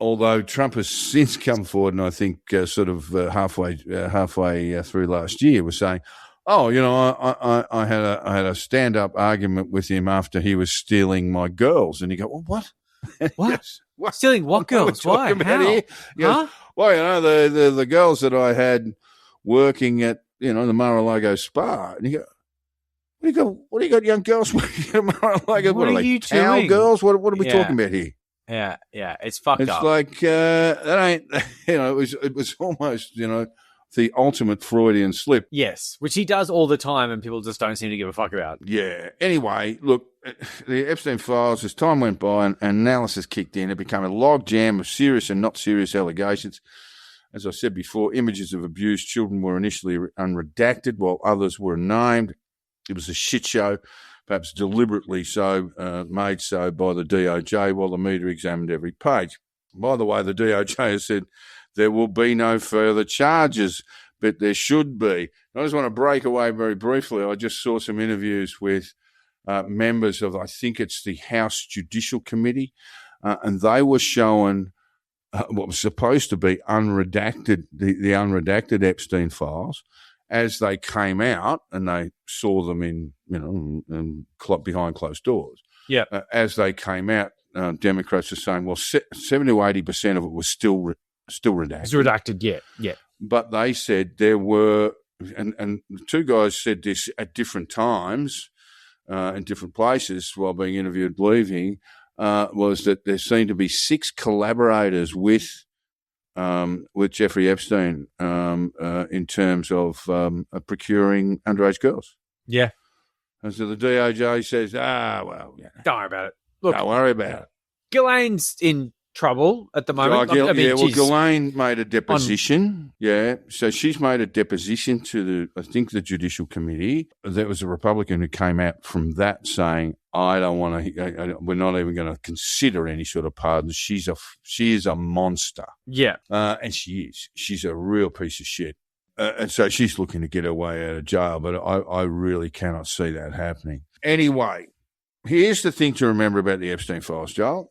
Although Trump has since come forward, and I think halfway through last year was saying, I had a stand-up argument with him after he was stealing my girls. And you go, well, what? What? What? Stealing what girls? Why? How? He goes, well, the girls that I had working at, the Mar-a-Lago spa. And you go, what do you got young girls working at Mar-a-Lago? What are you doing? Girls? What are we talking about here? Yeah, it's fucked up. It's like, that ain't, it was almost, the ultimate Freudian slip. Yes, which he does all the time and people just don't seem to give a fuck about. Yeah. Anyway, look, the Epstein files, as time went by and analysis kicked in, it became a log jam of serious and not serious allegations. As I said before, images of abused children were initially unredacted while others were named. It was a shit show, perhaps deliberately so, made so by the DOJ while the media examined every page. By the way, the DOJ has said there will be no further charges, but there should be. I just want to break away very briefly. I just saw some interviews with members of, I think it's the House Judicial Committee, and they were showing what was supposed to be unredacted, the unredacted Epstein files, as they came out, and they saw them in, behind closed doors. Yeah. As they came out, Democrats are saying, well, 70 to 80% of it was still redacted. It's redacted, yeah. But they said there were, and the two guys said this at different times, in different places while being interviewed leaving, was that there seemed to be 6 collaborators with Jeffrey Epstein in terms of procuring underage girls. Yeah. And so the DOJ says, don't worry about it. Look, don't worry about it. Ghislaine's in trouble at the moment. Ghislaine made a deposition. So she's made a deposition to the Judicial Committee. There was a Republican who came out from that saying, I don't want to, we're not even going to consider any sort of pardon. She is a monster. Yeah. And she is. She's a real piece of shit. And so she's looking to get her way out of jail, but I really cannot see that happening. Anyway, here's the thing to remember about the Epstein files, Joel.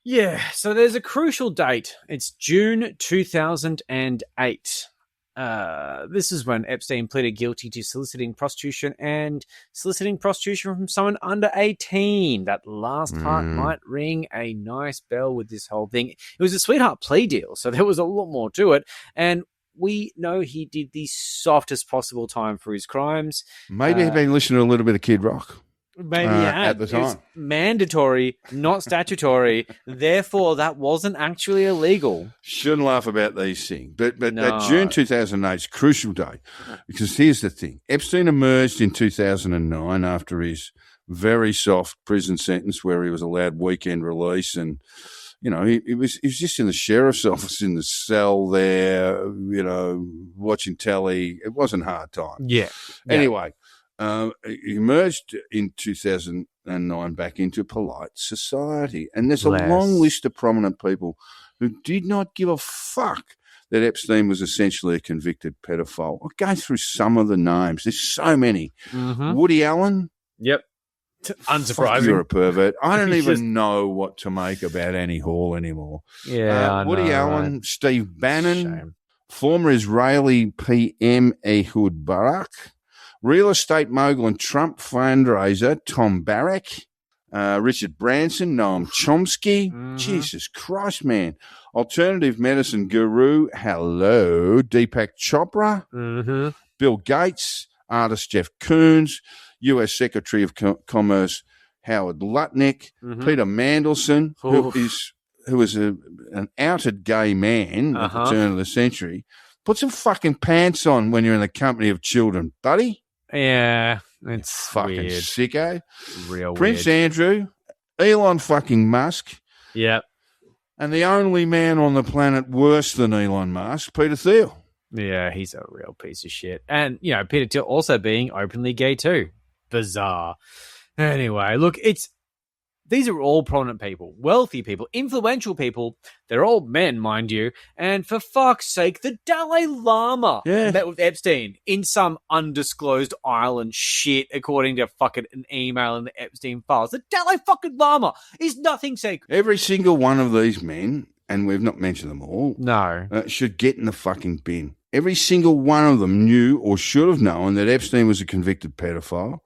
Yeah, so there's a crucial date. It's June 2008. This is when Epstein pleaded guilty to soliciting prostitution from someone under 18. That last part might ring a nice bell with this whole thing. It was a sweetheart plea deal, so there was a lot more to it. And we know he did the softest possible time for his crimes. Maybe he'd been listening to a little bit of Kid Rock. Maybe at the time. It was mandatory, not statutory. Therefore, that wasn't actually illegal. Shouldn't laugh about these things. But that June 2008 is a crucial date because here's the thing. Epstein emerged in 2009 after his very soft prison sentence where he was allowed weekend release and he was just in the sheriff's office in the cell there, watching telly. It wasn't a hard time. Yeah. Anyway, he emerged in 2009 back into polite society. And there's a long list of prominent people who did not give a fuck that Epstein was essentially a convicted pedophile. I'll go through some of the names. There's so many. Mm-hmm. Woody Allen. Yep. Unsurprising. Fuck, you're a pervert. I don't even know what to make about Annie Hall anymore. Yeah, Woody Allen, right? Steve Bannon, former Israeli PM Ehud Barak, real estate mogul and Trump fundraiser Tom Barrack, Richard Branson, Noam Chomsky. Mm-hmm. Jesus Christ, man. Alternative medicine guru, Deepak Chopra, Bill Gates, artist Jeff Koons, U.S. Secretary of Commerce Howard Lutnick, Peter Mandelson, who is an outed gay man at the turn of the century. Put some fucking pants on when you're in the company of children, buddy. Yeah, it's fucking weird. Sicko. Real Prince weird. Andrew, Elon fucking Musk. Yep. And the only man on the planet worse than Elon Musk, Peter Thiel. Yeah, he's a real piece of shit. And, Peter Thiel also being openly gay too. Bizarre. Anyway, look, these are all prominent people, wealthy people, influential people. They're all men, mind you. And for fuck's sake, the Dalai Lama met with Epstein in some undisclosed island shit, according to fucking an email in the Epstein files. The Dalai fucking Lama is nothing sacred. Every single one of these men, and we've not mentioned them all, should get in the fucking bin. Every single one of them knew or should have known that Epstein was a convicted pedophile.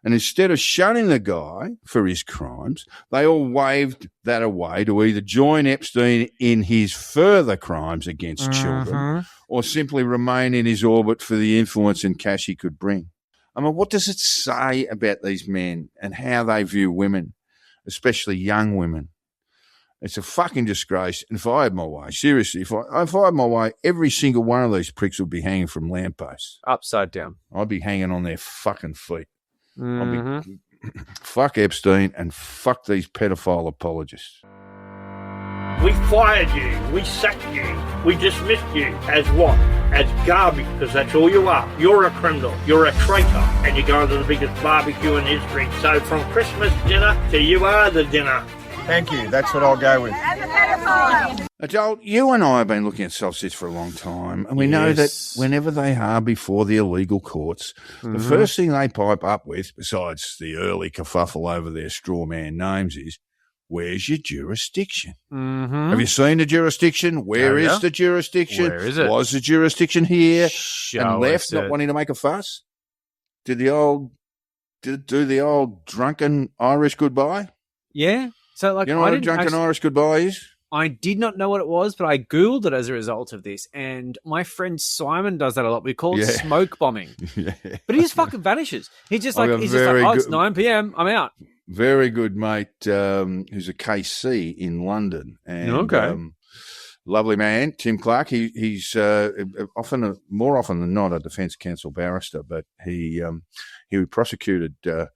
And instead of shunning the guy for his crimes, they all waved that away to either join Epstein in his further crimes against children or simply remain in his orbit for the influence and cash he could bring. I mean, what does it say about these men and how they view women, especially young women? It's a fucking disgrace. And if I had my way, seriously, if I had my way, every single one of these pricks would be hanging from lampposts. Upside down. I'd be hanging on their fucking feet. Fuck Epstein and fuck these pedophile apologists. We fired you, we sacked you, we dismissed you as what? As garbage, because that's all you are. You're a criminal, you're a traitor, and you're going to the biggest barbecue in history. So from Christmas dinner to you are the dinner. Thank you. That's what I'll go with. Joel, you and I have been looking at SovCits for a long time, and we know that whenever they are before the illegal courts, the first thing they pipe up with, besides the early kerfuffle over their straw man names, is, where's your jurisdiction? Have you seen the jurisdiction? Where is the jurisdiction? Where is it? Was the jurisdiction here? Show and left, us not it. wanting to make a fuss? Did do the old drunken Irish goodbye? Yeah. So, You know what a drunken Irish goodbye is? I did not know what it was, but I Googled it as a result of this. And my friend Simon does that a lot. We call it smoke bombing. But he just fucking vanishes. He's just like, it's 9 p.m. I'm out. Very good mate who's a KC in London. And, lovely man, Tim Clark. He's more often than not a defence counsel barrister, but he prosecuted a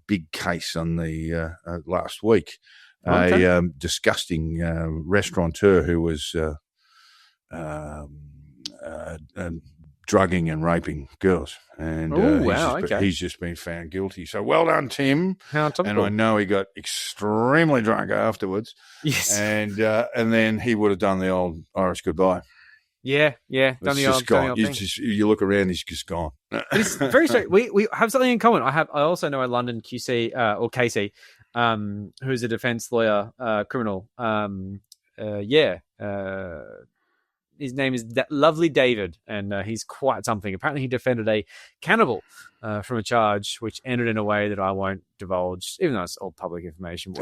big case on the last week a disgusting restaurateur who was drugging and raping girls. And he's just been found guilty. So well done, Tim. How topical. And I know he got extremely drunk afterwards. Yes. And then he would have done the old Irish goodbye. Yeah. Done the old thing. You look around, he's just gone. It's very strange. We have something in common. I also know a London QC or KC, who's a defense lawyer, criminal. His name is Lovely David, and he's quite something. Apparently, he defended a cannibal from a charge, which ended in a way that I won't divulge, even though it's all public information.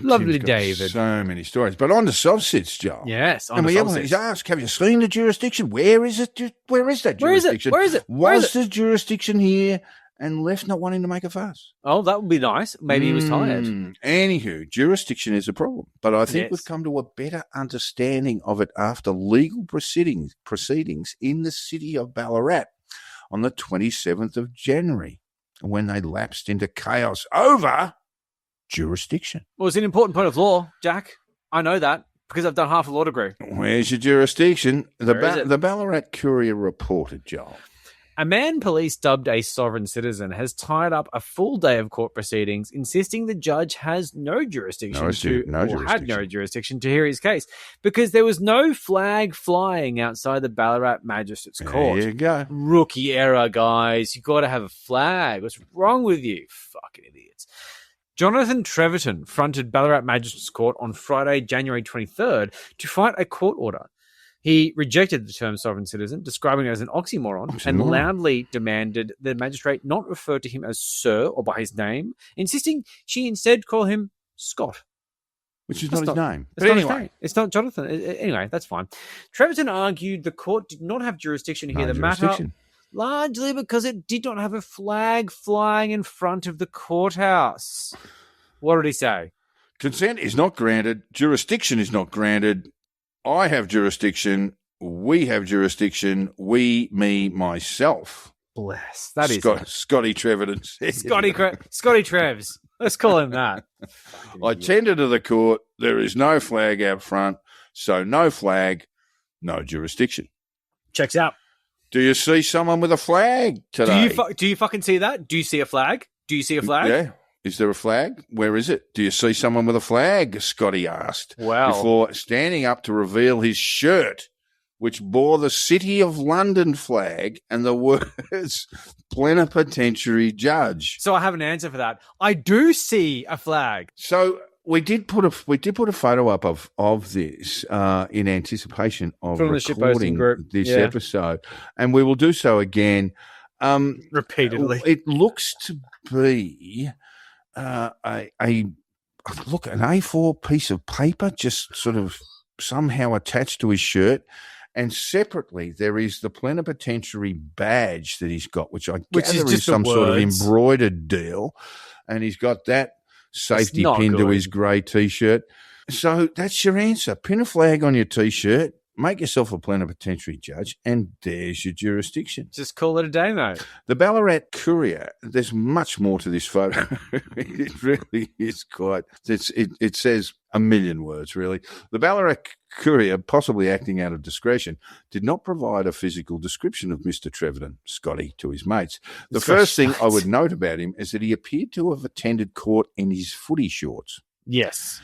Lovely David. So many stories. But on to SovCits, Joel. Yes, on to SovCits. He's asked, have you seen the jurisdiction? Where is it? Where is that jurisdiction? Where is it? Was the jurisdiction here? And left not wanting to make a fuss. Oh, that would be nice. Maybe he was tired. Anywho, jurisdiction is a problem. But I think we've come to a better understanding of it after legal proceedings in the city of Ballarat on the 27th of January, when they lapsed into chaos over jurisdiction. Well, it's an important point of law, Jack. I know that because I've done half a law degree. Where's your jurisdiction? The Ballarat Courier reported, Joel. A man police dubbed a sovereign citizen has tied up a full day of court proceedings, insisting the judge has had no jurisdiction to hear his case because there was no flag flying outside the Ballarat Magistrates Court. There you go. Rookie error, guys. You got to have a flag. What's wrong with you? Fucking idiots. Jonathan Treverton fronted Ballarat Magistrates Court on Friday, January 23rd to fight a court order. He rejected the term sovereign citizen, describing it as an oxymoron, and loudly demanded the magistrate not refer to him as sir or by his name, insisting she instead call him Scott. Which is not his name. But anyway. It's not Jonathan. Anyway, that's fine. Treverton argued the court did not have jurisdiction to hear the matter, largely because it did not have a flag flying in front of the courthouse. What did he say? Consent is not granted. Jurisdiction is not granted. I have jurisdiction. We have jurisdiction. We, me, myself. Bless. That is Scotty Treverton. Scotty Trevs. Let's call him that. I tender to the court. There is no flag out front, so no flag, no jurisdiction. Checks out. Do you see someone with a flag today? Do you fucking see that? Do you see a flag? Do you see a flag? Yeah. Is there a flag? Where is it? Do you see someone with a flag? Scotty asked. Wow. Before standing up to reveal his shirt, which bore the City of London flag and the words plenipotentiary judge. So I have an answer for that. I do see a flag. So we did put a photo up of this in anticipation of recording this episode, and we will do so again repeatedly. It looks to be an A4 piece of paper just sort of somehow attached to his shirt. And separately, there is the plenipotentiary badge that he's got, which I gather is some sort of embroidered deal. And he's got that safety pin to his grey T-shirt. So that's your answer. Pin a flag on your T-shirt, make yourself a plenipotentiary judge, and there's your jurisdiction. Just call it a day, mate. The Ballarat Courier, there's much more to this photo. It really is quite, it says a million words, really. The Ballarat Courier, possibly acting out of discretion, did not provide a physical description of Mr. Treverton, Scotty, to his mates. The first thing I would note about him is that he appeared to have attended court in his footy shorts. Yes.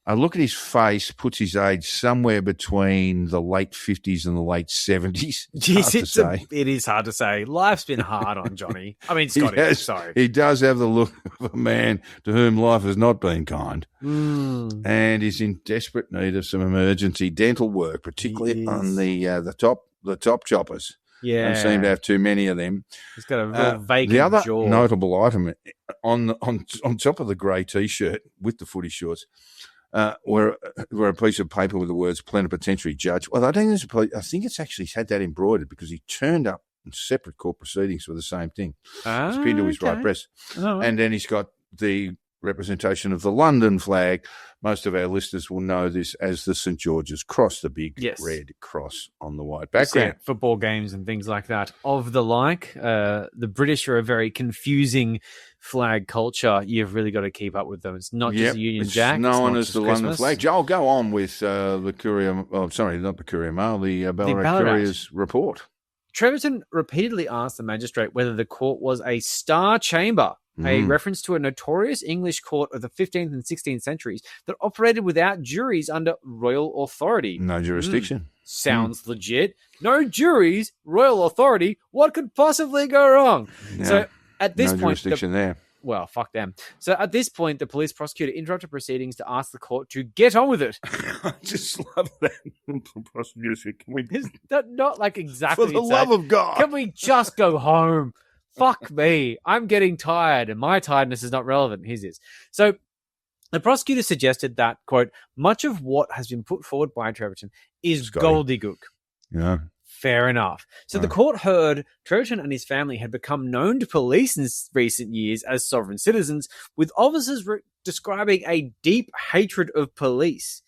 A look at his face puts his age somewhere between the late 50s and the late 70s. Jeez, it is hard to say. Life's been hard on Johnny. I mean, Scotty, sorry. He does have the look of a man to whom life has not been kind. And he's in desperate need of some emergency dental work, particularly on the top choppers. Yeah. Don't seem to have too many of them. He's got a real vacant The other jaw. notable item on top of the grey T-shirt with the footy shorts, were a piece of paper with the words plenipotentiary judge. Well, I think it's actually had that embroidered because he turned up in separate court proceedings for the same thing. It's pinned to his right breast. Oh. And then he's got the representation of the London flag. Most of our listeners will know this as the St. George's Cross, the big red cross on the white background. Football games and things like that. Of the like, the British are a very confusing flag culture. You've really got to keep up with them. It's not just a Union Jack. It's known as the Christmas. London flag. I'll go on with the Courier. Oh, sorry, not the Courier Mail. The Ballarat Courier's report. Treverton repeatedly asked the magistrate whether the court was a star chamber, a reference to a notorious English court of the 15th and 16th centuries that operated without juries under royal authority. No jurisdiction. Sounds legit. No juries, royal authority. What could possibly go wrong? Yeah. So at this no point, jurisdiction there. Well, fuck them. So at this point, the police prosecutor interrupted proceedings to ask the court to get on with it. I just love that. Prosecutor, can we? Is that not like exactly For the love of God. Can we just go home? Fuck me. I'm getting tired, and my tiredness is not relevant. His is. So the prosecutor suggested that, quote, much of what has been put forward by Treverton is gobbledygook. Yeah. Fair enough. So the court heard Treverton and his family had become known to police in recent years as sovereign citizens, with officers describing a deep hatred of police.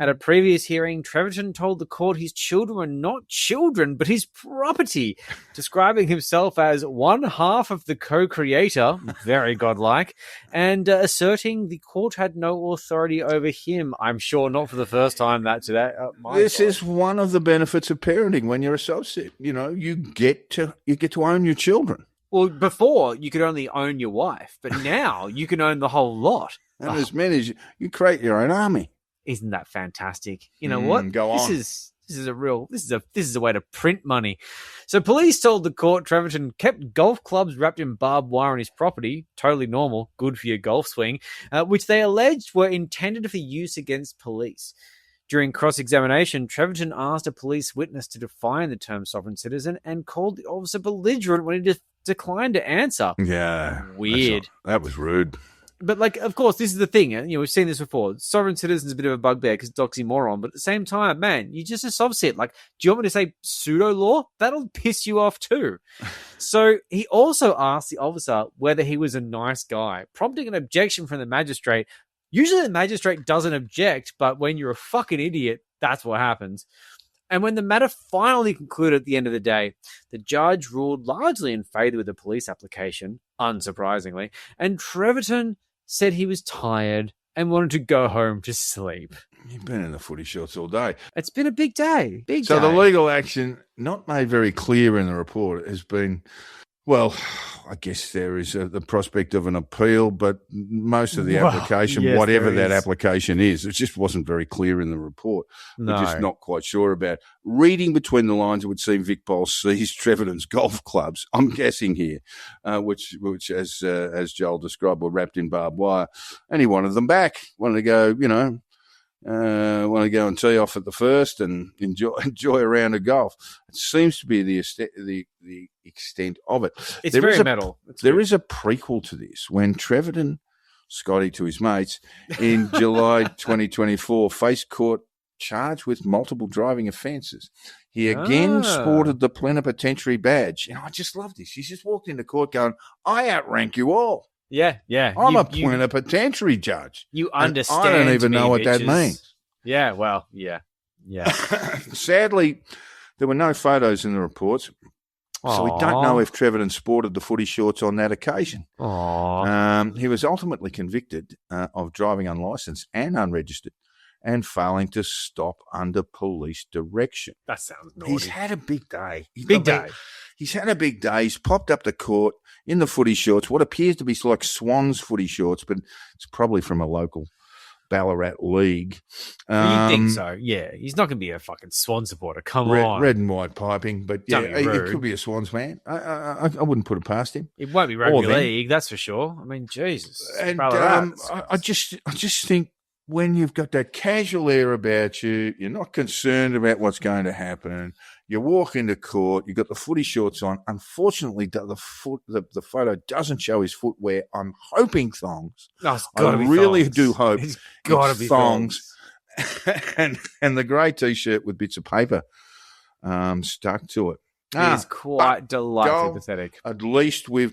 At a previous hearing, Treverton told the court his children were not children, but his property, describing himself as one half of the co-creator, very godlike, and asserting the court had no authority over him. I'm sure not for the first time that today. This is one of the benefits of parenting when you're a SovCit. You know, you get to own your children. Well, before you could only own your wife, but now you can own the whole lot. And as many as you create your own army. Isn't that fantastic? You know what? Go on. This is a way to print money. So police told the court Treverton kept golf clubs wrapped in barbed wire on his property, totally normal, good for your golf swing, which they alleged were intended for use against police. During cross-examination, Treverton asked a police witness to define the term sovereign citizen and called the officer belligerent when he declined to answer. Yeah. Weird. That was rude. But, like, of course, this is the thing. You know, we've seen this before. Sovereign citizen's a bit of a bugbear because it's oxymoron. But at the same time, man, you're just a SovCit. Like, do you want me to say pseudo-law? That'll piss you off too. So he also asked the officer whether he was a nice guy, prompting an objection from the magistrate. Usually the magistrate doesn't object, but when you're a fucking idiot, that's what happens. And when the matter finally concluded at the end of the day, the judge ruled largely in favour of the police application, unsurprisingly, and Treverton said he was tired and wanted to go home to sleep. You've been in the footy shorts all day. It's been a big day. So the legal action, not made very clear in the report, has been, well, I guess there is the prospect of an appeal, but most of the application, yes, whatever that application is, it just wasn't very clear in the report. No. We're just not quite sure about. Reading between the lines, it would seem Vic Bowles seized Treverton's golf clubs, I'm guessing here, which as Joel described, were wrapped in barbed wire, and he wanted them back, wanted to go, want to go and tee off at the first and enjoy a round of golf. It seems to be the extent of it. It's very metal. There is a prequel to this when Treverton, Scotty to his mates, in July 2024 faced court charged with multiple driving offences. He again sported the plenipotentiary badge. And I just love this. He's just walked into court going, I outrank you all. Yeah. I'm a plenipotentiary judge. You understand. I don't even know what that means. Yeah, well, yeah. Sadly, there were no photos in the reports, so we don't know if Treverton sported the footy shorts on that occasion. He was ultimately convicted of driving unlicensed and unregistered and failing to stop under police direction. That sounds naughty. He's had a big day. He's had a big day. He's popped up to court in the footy shorts, what appears to be like Swans footy shorts, but it's probably from a local Ballarat league. You think so? Yeah. He's not going to be a fucking Swan supporter. Come on. Red and white piping, but yeah, it could be a Swans man. I wouldn't put it past him. It won't be rugby league, that's for sure. I mean, Jesus. And I just think when you've got that casual air about you, you're not concerned about what's going to happen. You walk into court, you've got the footy shorts on. Unfortunately, the photo doesn't show his footwear. I'm hoping thongs. No, it's gotta be really thongs. do hope it's got to be thongs. and the grey T-shirt with bits of paper stuck to it. is quite delightfully pathetic. At least we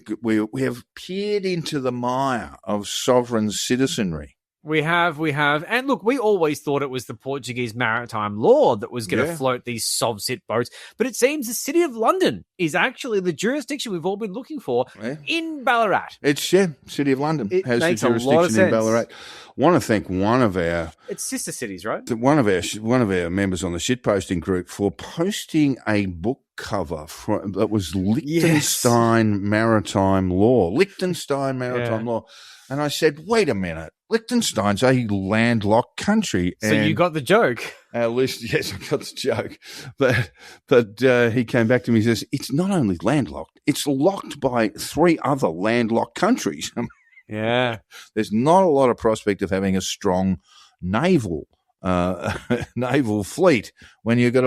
have peered into the mire of sovereign citizenry. We have. And look, we always thought it was the Portuguese maritime law that was going to float these SovCit boats. But it seems the City of London is actually the jurisdiction we've all been looking for in Ballarat. It's City of London has the jurisdiction in Ballarat. Want to thank one of our... It's sister cities, right? One of our members on the shitposting group for posting a book cover that was Liechtenstein maritime law. Liechtenstein maritime law. And I said, wait a minute, Liechtenstein's a landlocked country. So you got the joke. Yes, I got the joke. But he came back to me and says, it's not only landlocked, it's locked by 3 other landlocked countries. Yeah. There's not a lot of prospect of having a strong naval fleet when you live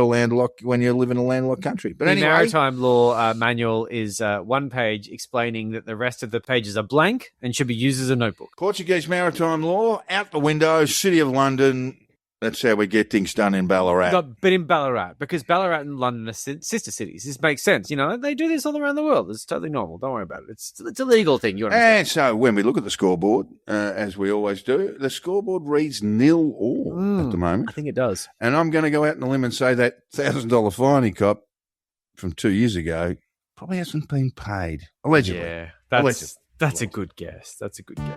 in a landlocked country. But anyway, the maritime law manual is 1 page explaining that the rest of the pages are blank and should be used as a notebook. Portuguese maritime law out the window. City of London. That's how we get things done in Ballarat. But in Ballarat, because Ballarat and London are sister cities. This makes sense. You know, they do this all around the world. It's totally normal. Don't worry about it. It's a legal thing. You understand? And so when we look at the scoreboard, as we always do, the scoreboard reads 0-all at the moment. I think it does. And I'm going to go out on a limb and say that $1,000 fine he copped from 2 years ago probably hasn't been paid. Allegedly. Yeah, that's a good guess. That's a good guess.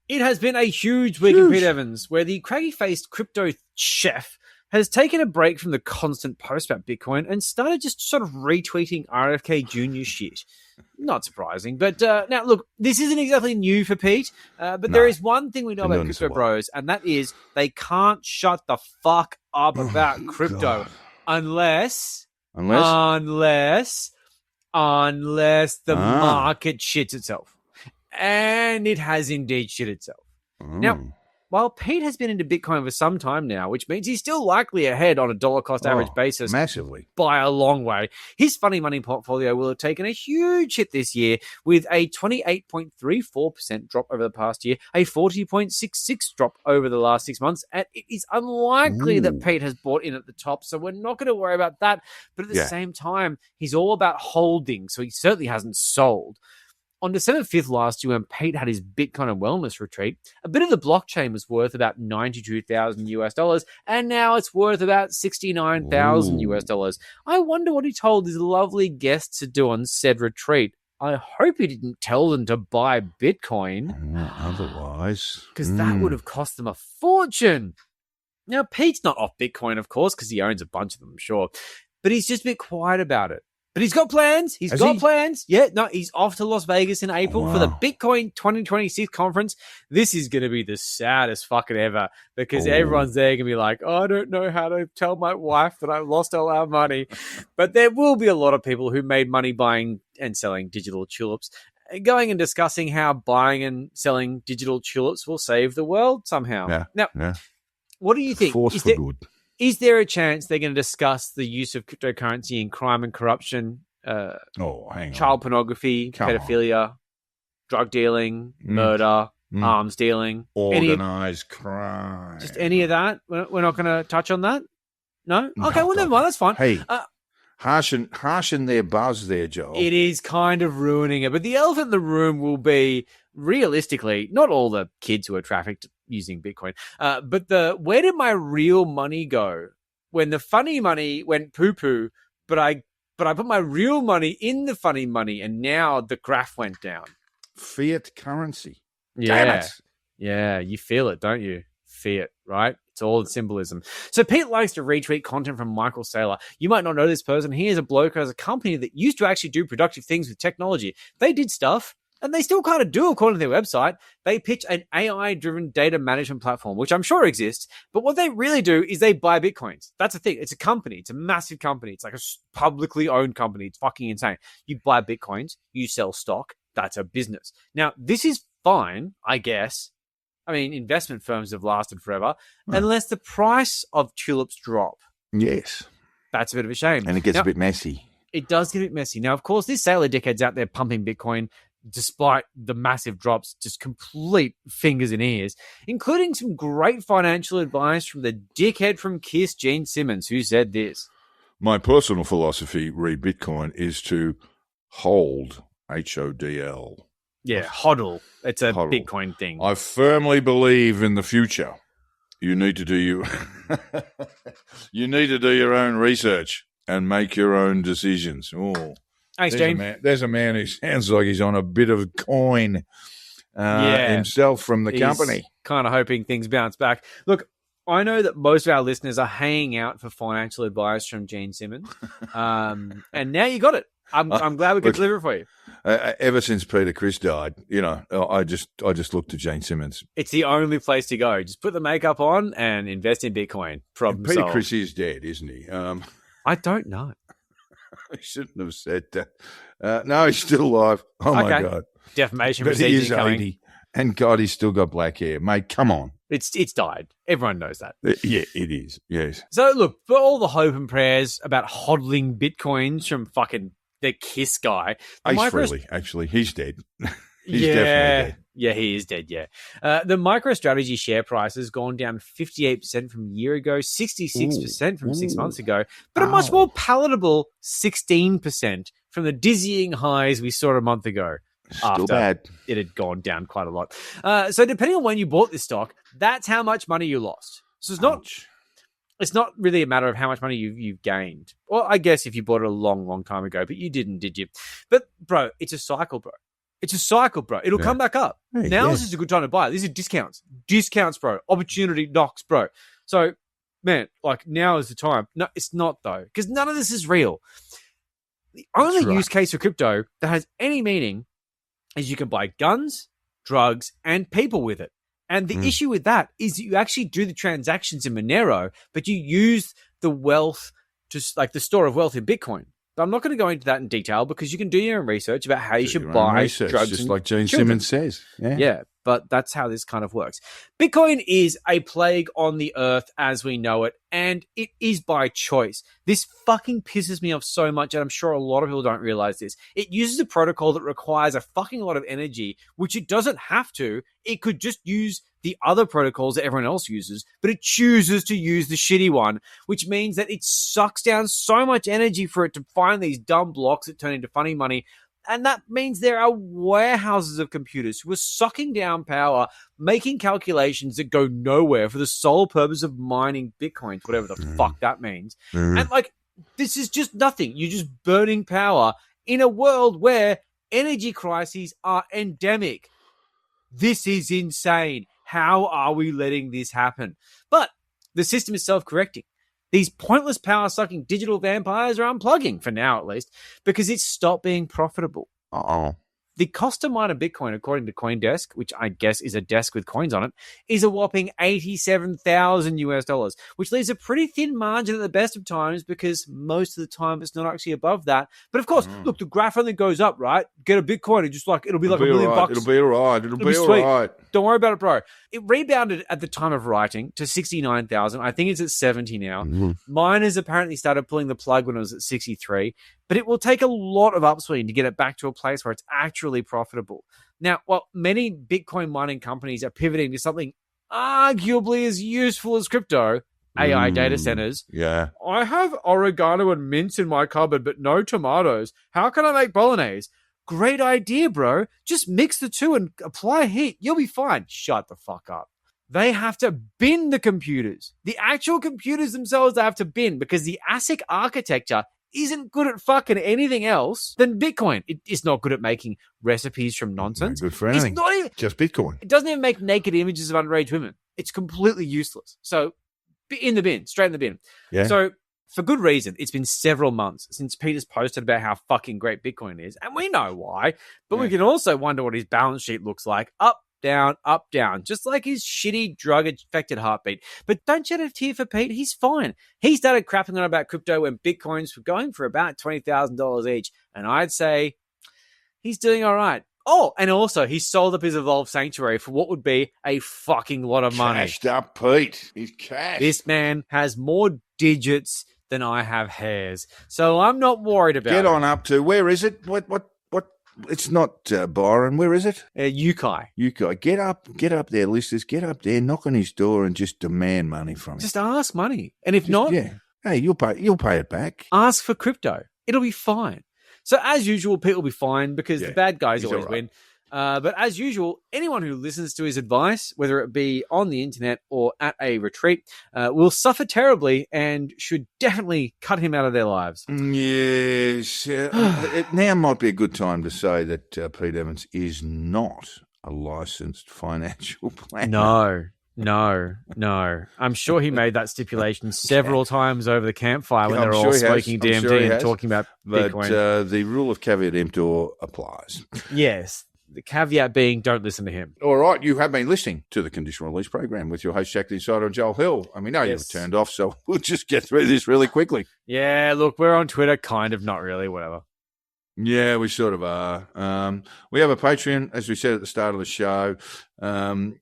It has been a huge week in Pete Evans, where the craggy-faced crypto chef has taken a break from the constant post about Bitcoin and started just sort of retweeting RFK Jr. shit. Not surprising. But now, look, this isn't exactly new for Pete, but there is one thing we know about crypto bros, and that is they can't shut the fuck up about crypto unless the market shits itself. And it has indeed shit itself. Now, while Pete has been into Bitcoin for some time now, which means he's still likely ahead on a dollar cost average basis massively by a long way, his funny money portfolio will have taken a huge hit this year with a 28.34% drop over the past year, a 40.66% drop over the last 6 months, and it is unlikely that Pete has bought in at the top, so we're not going to worry about that. But at the same time, he's all about holding, so he certainly hasn't sold. On December 5th last year, when Pete had his Bitcoin and wellness retreat, a bit of the blockchain was worth about $92,000 and now it's worth about $69,000. I wonder what he told his lovely guests to do on said retreat. I hope he didn't tell them to buy Bitcoin. Otherwise. Because that would have cost them a fortune. Now, Pete's not off Bitcoin, of course, because he owns a bunch of them, I'm sure. But he's just a bit quiet about it. But he's got plans. He's got plans. Yeah, no, he's off to Las Vegas in April for the Bitcoin 2026 conference. This is going to be the saddest fucking ever because everyone's there going to be like, I don't know how to tell my wife that I lost all our money. But there will be a lot of people who made money buying and selling digital tulips, going and discussing how buying and selling digital tulips will save the world somehow. What do you think? Force for good. Is there a chance they're going to discuss the use of cryptocurrency in crime and corruption, child pornography, pedophilia, drug dealing, murder, arms dealing? Organised crime. Just any of that? We're not going to touch on that? No? Okay, well, never mind. That's fine. Hey, harshing their buzz there, Joel. It is kind of ruining it. But the elephant in the room will be, realistically, not all the kids who are trafficked using Bitcoin, but where did my real money go when the funny money went poo-poo, but I put my real money in the funny money and now the graph went down? Fiat currency. Yeah. Damn it. Yeah, you feel it, don't you? Fiat, right? It's all in symbolism. So Pete likes to retweet content from Michael Saylor. You might not know this person. He is a bloke who has a company that used to actually do productive things with technology. They did stuff, and they still kind of do, according to their website. They pitch an AI-driven data management platform, which I'm sure exists. But what they really do is they buy Bitcoins. That's the thing. It's a company. It's a massive company. It's like a publicly owned company. It's fucking insane. You buy Bitcoins. You sell stock. That's a business. Now, this is fine, I guess. I mean, investment firms have lasted forever, unless the price of tulips drop. Yes. That's a bit of a shame. And it gets a bit messy. It does get a bit messy. Now, of course, this Saylor dickhead's out there pumping Bitcoin. despite the massive drops, just complete fingers in ears, including some great financial advice from the dickhead from KISS, Gene Simmons, who said this. My personal philosophy re Bitcoin is to hold, HODL. Yeah, hodl. It's a Hodl. Bitcoin thing. I firmly believe in the future. You need to do you need to do your own research and make your own decisions. Oh, Thanks, Gene. There's a man who sounds like he's on a bit of coin himself from the company. Kind of hoping things bounce back. Look, I know that most of our listeners are hanging out for financial advice from Gene Simmons, and now you got it. I'm glad we could deliver it for you. Ever since Peter Chris died, I just looked to Gene Simmons. It's the only place to go. Just put the makeup on and invest in Bitcoin. Problem Peter solved. Chris is dead, isn't he? I don't know. I shouldn't have said that. No, he's still alive. Oh my God! Defamation But he procedure is coming. 80, and God, he's still got black hair, mate. Come on. It's died. Everyone knows that. Yeah, it is. Yes. So look, for all the hope and prayers about hodling Bitcoins from fucking the KISS guy, Ace Frehley, actually, he's dead. He's yeah, definitely dead. Yeah, he is dead, yeah. The MicroStrategy share price has gone down 58% from a year ago, 66% from 6 months ago, but a much more palatable 16% from the dizzying highs we saw a month ago. Still bad. It had gone down quite a lot. So depending on when you bought this stock, that's how much money you lost. So it's not really a matter of how much money you've gained. Well, I guess if you bought it a long, long time ago, but you didn't, did you? But, bro, it's a cycle, bro. It's a cycle, bro. It'll come back up. Hey, now is just a good time to buy it. These are discounts. Discounts, bro. Opportunity knocks, bro. So, man, like, now is the time. No, it's not, though, because none of this is real. The only use case for crypto that has any meaning is you can buy guns, drugs, and people with it. And the issue with that is that you actually do the transactions in Monero, but you use the wealth, just like the store of wealth in Bitcoin. But I'm not going to go into that in detail because you can do your own research about how you should buy drugs. Just like Gene Simmons says. Yeah, but that's how this kind of works. Bitcoin is a plague on the earth as we know it, and it is by choice. This fucking pisses me off so much, and I'm sure a lot of people don't realize this. It uses a protocol that requires a fucking lot of energy, which it doesn't have to. It could just use the other protocols that everyone else uses, but it chooses to use the shitty one, which means that it sucks down so much energy for it to find these dumb blocks that turn into funny money. And that means there are warehouses of computers who are sucking down power, making calculations that go nowhere for the sole purpose of mining Bitcoins, whatever the fuck that means. And like, this is just nothing. You're just burning power in a world where energy crises are endemic. This is insane. How are we letting this happen? But the system is self-correcting. These pointless power-sucking digital vampires are unplugging, for now at least, because it's stopped being profitable. The cost to mine a Bitcoin, according to CoinDesk, which I guess is a desk with coins on it, is a whopping $87,000, which leaves a pretty thin margin at the best of times because most of the time it's not actually above that. But of course, look, the graph only goes up, right? Get a Bitcoin and just like, it'll be like $1 million bucks. It'll be all right. It'll be all right. Don't worry about it, bro. It rebounded at the time of writing to 69,000. I think it's at 70 now. Miners apparently started pulling the plug when it was at 63, but it will take a lot of upswing to get it back to a place where it's actually profitable. Now, while many Bitcoin mining companies are pivoting to something arguably as useful as crypto, AI data centers. Yeah. I have oregano and mints in my cupboard, but no tomatoes. How can I make bolognese? Great idea, bro. Just mix the two and apply heat. You'll be fine. Shut the fuck up. They have to bin the computers. The actual computers themselves they have to bin because the ASIC architecture isn't good at fucking anything else than Bitcoin. It's not good at making recipes from nonsense. Not good for anything. It's not even, just Bitcoin. It doesn't even make naked images of underage women. It's completely useless. So in the bin, straight in the bin. Yeah. So for good reason, it's been several months since Peter's posted about how fucking great Bitcoin is. And we know why. But we can also wonder what his balance sheet looks like. Up, down, just like his shitty drug-affected heartbeat. But don't shed a tear for Pete. He's fine. He started crapping on about crypto when Bitcoins were going for about $20,000 each. And I'd say he's doing all right. Oh, and also he sold up his Evolve Sanctuary for what would be a fucking lot of money. Cashed up, Pete. He's cashed. This man has more digits than I have hairs. So I'm not worried about it. Get on up to, where is it? What It's not Byron. Where is it? Yukai. Yukai. Get up there, listeners. Get up there, knock on his door, and just demand money from him. Just ask money. And if not, hey, you'll pay it back. Ask for crypto. It'll be fine. So as usual, Pete will be fine because the bad guys always win. But as usual, anyone who listens to his advice, whether it be on the internet or at a retreat, will suffer terribly and should definitely cut him out of their lives. Yes. Now might be a good time to say that Pete Evans is not a licensed financial planner. No. I'm sure he made that stipulation several times over the campfire when they're all smoking DMT and talking about Bitcoin. But the rule of caveat emptor applies. Yes. The caveat being, don't listen to him. All right, you have been listening to the Conditional Release Program with your host, Jack the Insider, and Joel Hill. And we know you've turned off, so we'll just get through this really quickly. Yeah, look, we're on Twitter, kind of, not really, whatever. Yeah, we sort of are. We have a Patreon, as we said at the start of the show, and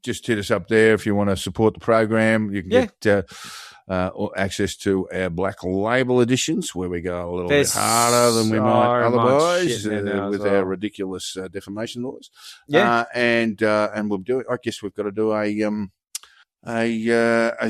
just hit us up there if you want to support the program. You can get access to our Black Label editions, where we go a little bit harder than we might otherwise with our ridiculous defamation laws. Yeah, and we'll do it. I guess we've got to do a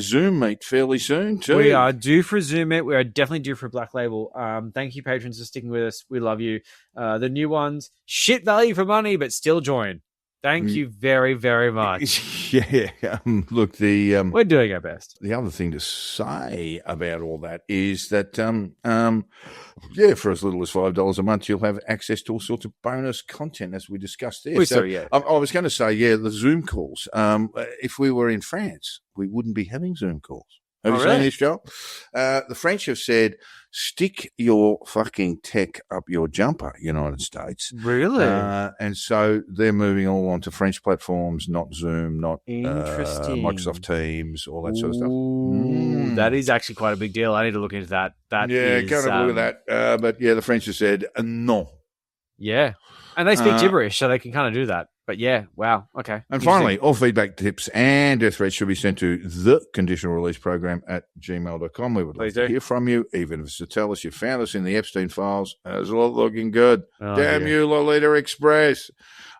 Zoom meet fairly soon too. We are due for a Zoom meet. We are definitely due for a Black Label. Thank you, patrons, for sticking with us. We love you. The new ones, shit value for money, but still join. Thank you very, very much. Look, we're doing our best. The other thing to say about all that is that, for as little as $5 a month, you'll have access to all sorts of bonus content, as we discussed there. I was going to say, the Zoom calls. If we were in France, we wouldn't be having Zoom calls. Have you seen this, Joel? The French have said, stick your fucking tech up your jumper, United States. Really? And so they're moving all onto French platforms, not Zoom, not Microsoft Teams, all that sort of stuff. That is actually quite a big deal. I need to look into that. Can't have a look at that. But the French have said, no. Yeah. And they speak gibberish, so they can kind of do that. But wow. Okay. And finally, all feedback, tips, and death threats should be sent to the Conditional Release Program at gmail.com. We would like to hear from you, even if it's to tell us you found us in the Epstein files. It's not looking good. Damn you, Lolita Express.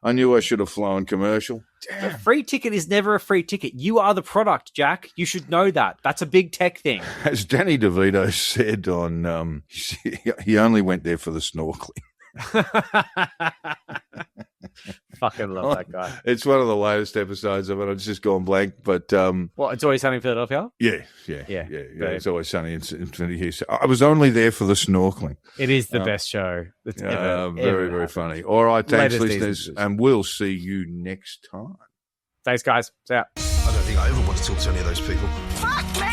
I knew I should have flown commercial. A free ticket is never a free ticket. You are the product, Jack. You should know that. That's a big tech thing. As Danny DeVito said he only went there for the snorkeling. Fucking love that guy. It's one of the latest episodes of it. It's just gone blank, but It's Always Sunny in Philadelphia? Yeah. It's Always Sunny in Philadelphia. I was only there for the snorkeling. It is the best show that's ever. Very, very funny. All right, thanks, listeners, and we'll see you next time. Thanks, guys. See ya. I don't think I ever want to talk to any of those people. Fuck me!